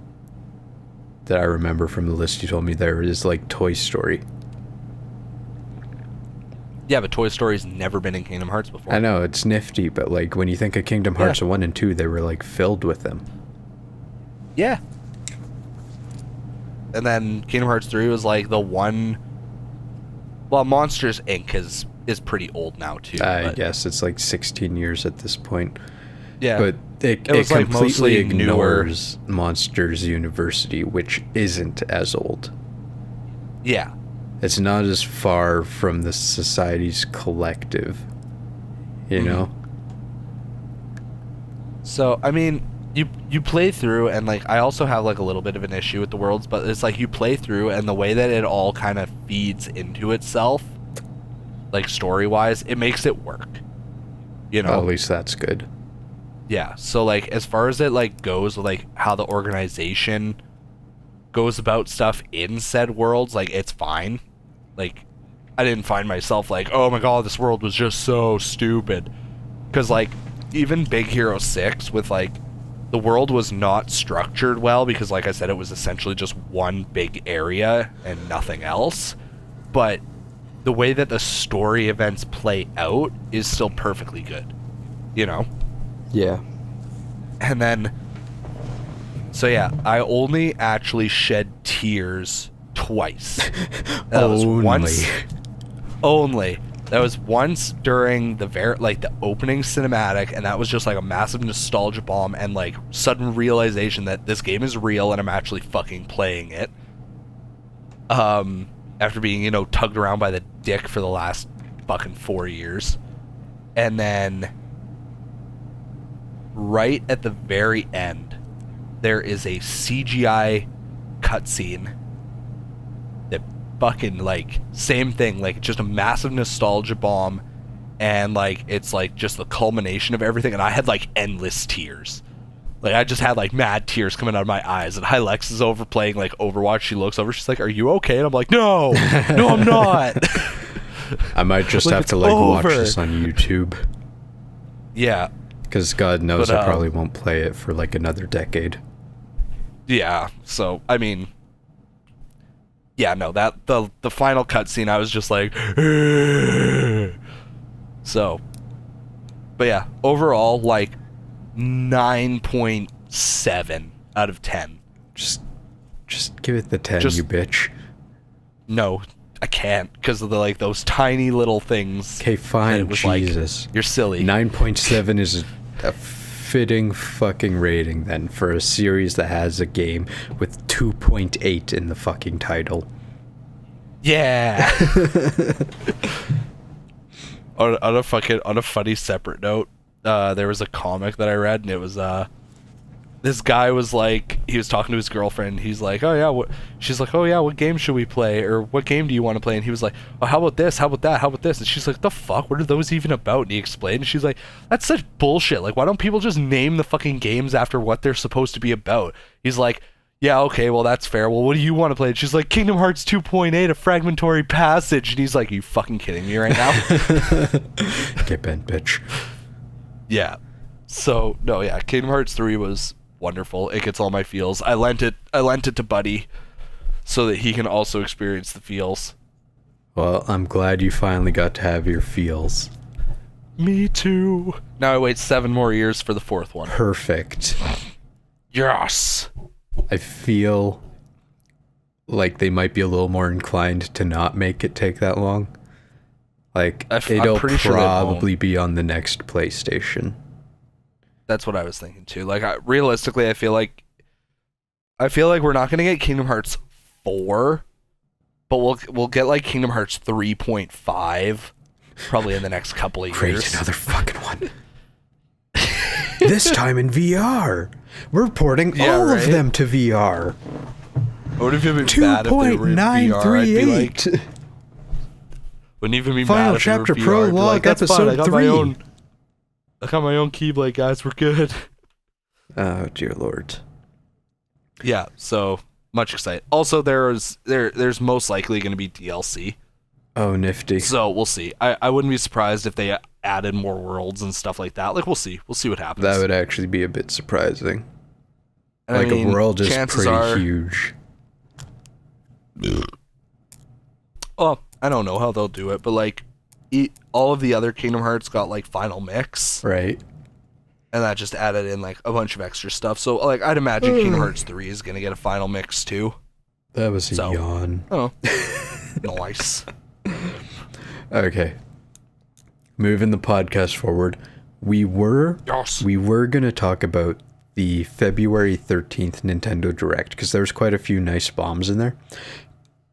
that I remember from the list you told me there is, like, Toy Story. Yeah, but Toy Story's never been in Kingdom Hearts before. I know, it's nifty, but, like, when you think of Kingdom Hearts 1 and 2, they were, like, filled with them. Yeah. And then Kingdom Hearts 3 was, like, the one... Well, Monsters, Inc. is pretty old now, too. I but, guess it's, like, 16 years at this point. Yeah. But it was, like, completely mostly ignores Monsters University, which isn't as old. Yeah. It's not as far from the Society's collective, you know? So, I mean, you play through, and like I also have like a little bit of an issue with the worlds, but it's like you play through and the way that it all kind of feeds into itself, like story-wise, it makes it work. You know? At least that's good. Yeah, so like as far as it like goes, like how the organization goes about stuff in said worlds, like it's fine. Like I didn't find myself like, oh my god, this world was just so stupid. Because like even Big Hero 6 with like the world was not structured well, because like I said, it was essentially just one big area and nothing else. But the way that the story events play out is still perfectly good, you know? Yeah. And then, so yeah, I only actually shed tears twice. That was once. Only. That was once during the opening cinematic, and that was just like a massive nostalgia bomb and like sudden realization that this game is real and I'm actually fucking playing it. After being, you know, tugged around by the dick for the last fucking 4 years. And then right at the very end, there is a CGI cutscene that fucking, like, same thing, like, just a massive nostalgia bomb, and, like, it's, like, just the culmination of everything, and I had, like, endless tears. Like, I just had, like, mad tears coming out of my eyes, and Hylex is over playing, like, Overwatch. She looks over, she's like, are you okay? And I'm like, no, I'm not. I might just have to, like, watch this on YouTube. Yeah. Because God knows I probably won't play it for, like, another decade. Yeah, so, I mean... Yeah, no, that the final cutscene, I was just like, so, but yeah, overall, like 9.7 out of 10. Just give it the 10, you bitch. No, I can't, because of the like those tiny little things. Okay, fine. It was Jesus, like, you're silly. 9.7 is a fitting fucking rating then for a series that has a game with 2.8 in the fucking title. Yeah. on a funny separate note, there was a comic that I read, and it was this guy was like, he was talking to his girlfriend. He's like, oh yeah, she's like, oh yeah, what game should we play, or what game do you want to play? And he was like, oh, how about this, how about that, how about this? And she's like, the fuck, what are those even about? And he explained, and she's like, that's such bullshit. Like, why don't people just name the fucking games after what they're supposed to be about? He's like, yeah, okay, well, that's fair. Well, what do you want to play? And she's like, Kingdom Hearts 2.8, a fragmentary passage. And he's like, are you fucking kidding me right now? Get bent, bitch. Yeah. So, no, yeah, Kingdom Hearts 3 was wonderful. It gets all my feels. I lent it to Buddy so that he can also experience the feels. Well, I'm glad you finally got to have your feels. Me too. Now I wait 7 more years for the 4th one. Perfect. Yes. I feel like they might be a little more inclined to not make it take that long. Like, it'll probably be on the next PlayStation. That's what I was thinking too. Like, realistically, I feel like we're not gonna get Kingdom Hearts 4, but we'll get like Kingdom Hearts 3.5 probably in the next couple of years. Great, another fucking one. This time in VR. We're porting all of them to VR. What if it been bad if they were in VR? I'd be like, wouldn't even be Final mad if chapter they were VR. prologue, like, that's episode fine. 3. I got my own Keyblade, guys. We're good. Oh dear lord. Yeah, so much excited. Also, there's most likely going to be DLC. Oh, nifty. So we'll see. I wouldn't be surprised if they added more worlds and stuff like that. Like, we'll see. We'll see what happens. That would actually be a bit surprising. And like, I mean, a world is pretty huge. Oh, I don't know how they'll do it, but like, all of the other Kingdom Hearts got like Final Mix. Right. And that just added in like a bunch of extra stuff. So like, I'd imagine Kingdom Hearts 3 is going to get a Final Mix too. That was a yawn. Oh. Nice. Okay. Moving the podcast forward, we were going to talk about the February 13th Nintendo Direct, because there's quite a few nice bombs in there.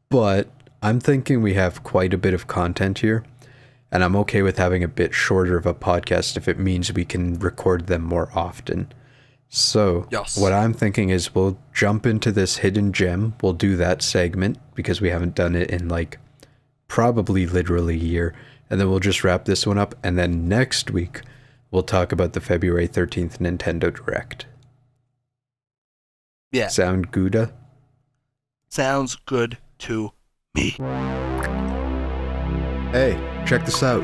But I'm thinking we have quite a bit of content here, and I'm okay with having a bit shorter of a podcast if it means we can record them more often. So, Yes. what I'm thinking is we'll jump into this hidden gem. We'll do that segment because we haven't done it in like probably literally a year. And then we'll just wrap this one up. And then next week, we'll talk about the February 13th Nintendo Direct. Yeah. Sound good? Sounds good to me. Hey, check this out.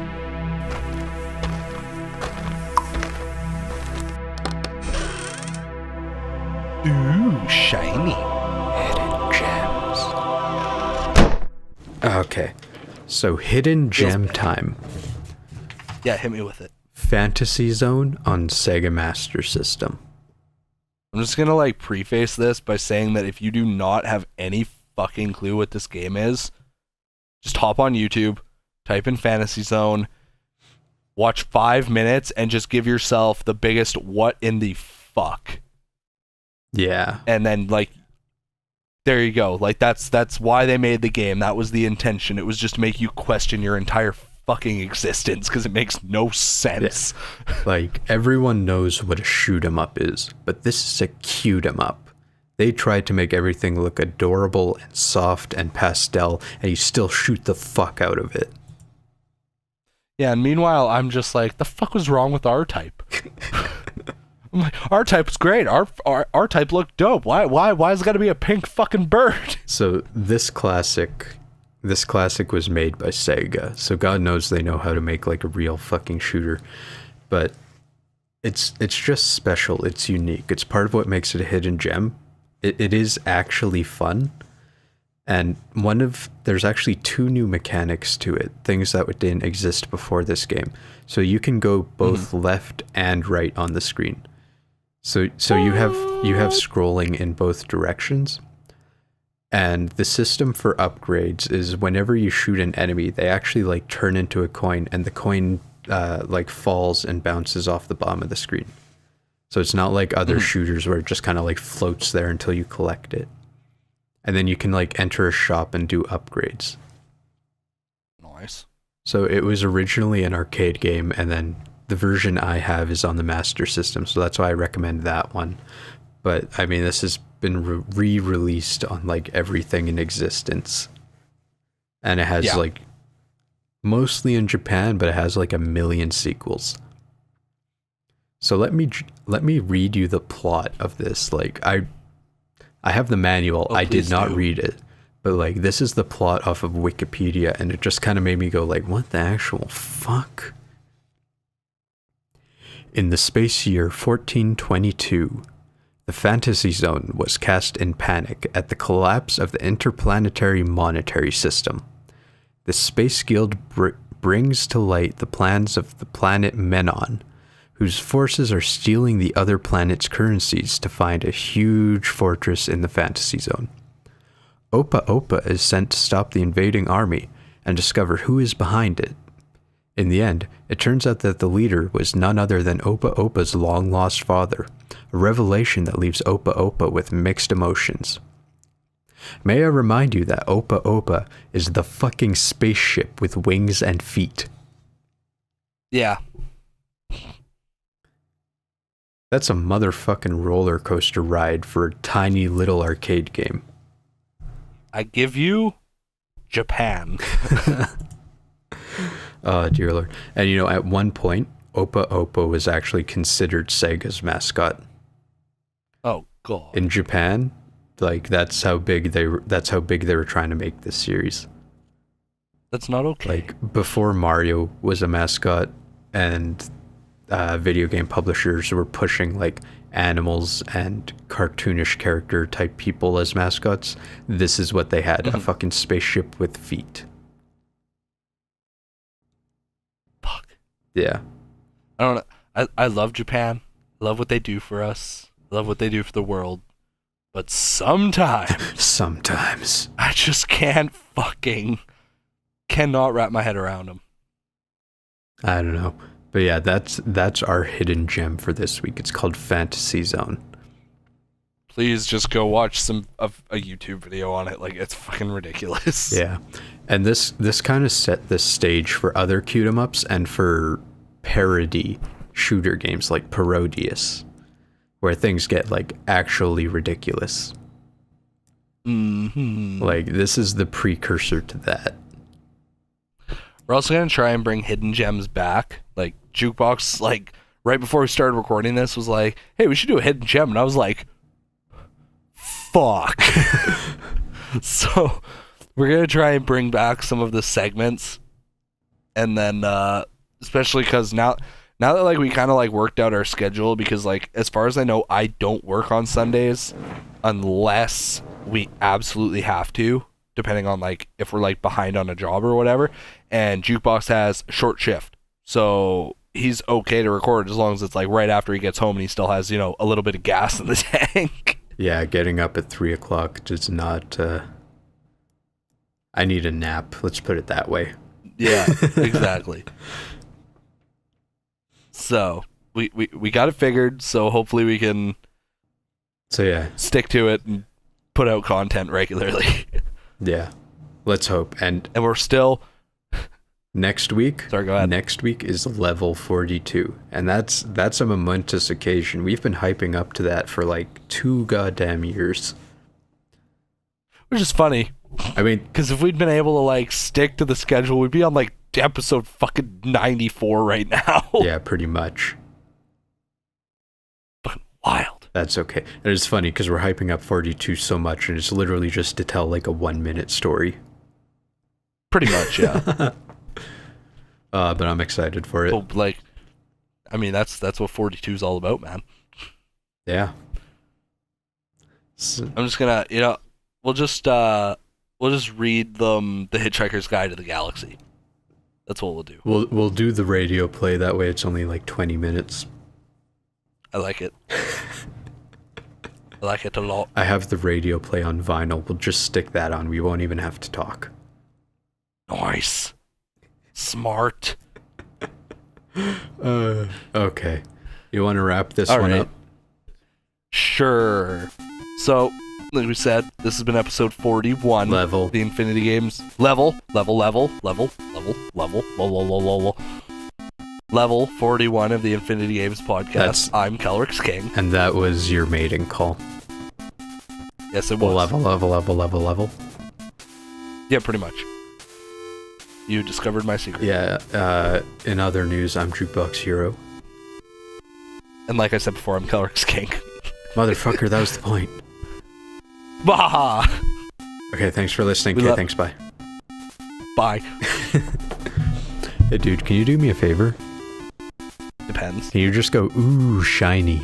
Ooh, shiny. Hidden gems. Okay, so hidden gem time. Yeah, hit me with it. Fantasy Zone on Sega Master System. I'm just gonna like preface this by saying that if you do not have any fucking clue what this game is, just hop on YouTube, type in Fantasy Zone, watch 5 minutes, and just give yourself the biggest what in the fuck. Yeah. And then like there you go. Like that's why they made the game. That was the intention. It was just to make you question your entire fucking existence because it makes no sense. Yeah. Like everyone knows what a shoot 'em up is, but this is a cute 'em up. They tried to make everything look adorable and soft and pastel, and you still shoot the fuck out of it. Yeah, and meanwhile I'm just like, the fuck was wrong with R-Type? I'm like, R-Type was great. R-Type looked dope. Why is it gotta be a pink fucking bird? So this classic was made by Sega, so God knows they know how to make like a real fucking shooter. But it's just special. It's unique. It's part of what makes it a hidden gem. It is actually fun. And there's actually 2 new mechanics to it, things that didn't exist before this game. So you can go both left and right on the screen. So you have scrolling in both directions. And the system for upgrades is whenever you shoot an enemy, they actually like turn into a coin, and the coin like falls and bounces off the bottom of the screen. So it's not like other shooters where it just kind of like floats there until you collect it. And then you can like enter a shop and do upgrades. Nice. So it was originally an arcade game, and then the version I have is on the Master System, so that's why I recommend that one. But I mean, this has been re-released on like everything in existence, and it has like mostly in Japan, but it has like 1 million sequels. So let me read you the plot of this. Like I have the manual. I did not read it, but like this is the plot off of Wikipedia, and it just kind of made me go like, what the actual fuck? In the space year 1422, the Fantasy Zone was cast in panic at the collapse of the interplanetary monetary system. The Space Guild brings to light the plans of the planet Menon, whose forces are stealing the other planet's currencies to find a huge fortress in the Fantasy Zone. Opa Opa is sent to stop the invading army and discover who is behind it. In the end, it turns out that the leader was none other than Opa Opa's long-lost father, a revelation that leaves Opa Opa with mixed emotions. May I remind you that Opa Opa is the fucking spaceship with wings and feet. Yeah. That's a motherfucking roller coaster ride for a tiny little arcade game. I give you Japan. Oh, dear Lord. And you know, at one point, Opa Opa was actually considered Sega's mascot. Oh god. In Japan, like that's how big they were trying to make this series. That's not okay. Like before Mario was a mascot, and video game publishers were pushing like animals and cartoonish character type people as mascots, this is what they had, a fucking spaceship with feet. Fuck. Yeah. I don't know. I love Japan. Love what they do for us. Love what they do for the world. But sometimes I just cannot wrap my head around them. I don't know. But yeah, that's our hidden gem for this week. It's called Fantasy Zone. Please just go watch a YouTube video on it. Like, it's fucking ridiculous. Yeah. And this kind of set the stage for other cute 'em ups and for parody shooter games like Parodius, where things get like actually ridiculous. Like this is the precursor to that. We're also gonna try and bring hidden gems back. Like Jukebox, like right before we started recording this, was like, "Hey, we should do a hidden gem," and I was like, "Fuck." So we're gonna try and bring back some of the segments, and then especially because now that like we kind of like worked out our schedule, because like as far as I know, I don't work on Sundays unless we absolutely have to, depending on like if we're like behind on a job or whatever. And Jukebox has a short shift, so he's okay to record as long as it's like right after he gets home and he still has, you know, a little bit of gas in the tank. Yeah, getting up at 3 o'clock does not. I need a nap. Let's put it that way. Yeah, exactly. So we got it figured. So hopefully we can. So yeah, stick to it and put out content regularly. Yeah, let's hope. And we're still next week. Sorry, go ahead. Next week is level 42, and that's a momentous occasion. We've been hyping up to that for like 2 goddamn years. Which is funny. I mean, because if we'd been able to like stick to the schedule, we'd be on like episode fucking 94 right now. Yeah, pretty much. Fucking wild. That's okay. And it's funny because we're hyping up 42 so much, and it's literally just to tell like a 1-minute story. Pretty much, yeah. But I'm excited for it. So, like, I mean, that's what 42 is all about, man. Yeah. I'm just gonna, you know, we'll just read them The Hitchhiker's Guide to the Galaxy. That's what we'll do. We'll do the radio play. That way, it's only like 20 minutes. I like it. I like it a lot. I have the radio play on vinyl. We'll just stick that on. We won't even have to talk. Nice. Smart. Okay. You want to wrap this All one right. up? Sure. So, like we said, this has been episode 41. Level. The Infinity Games. Level 41 of the Infinity Games podcast. I'm KelryxsKing. And that was your mating call. Yes, it was. Level. Yeah, pretty much. You discovered my secret. Yeah, in other news, I'm Jukeboxhero. And like I said before, I'm KelryxsKing. Motherfucker, that was the point. Bah! Okay, thanks for listening. Okay, thanks, bye. Bye. Hey, dude, can you do me a favor? Depends. Can you just go, ooh, shiny?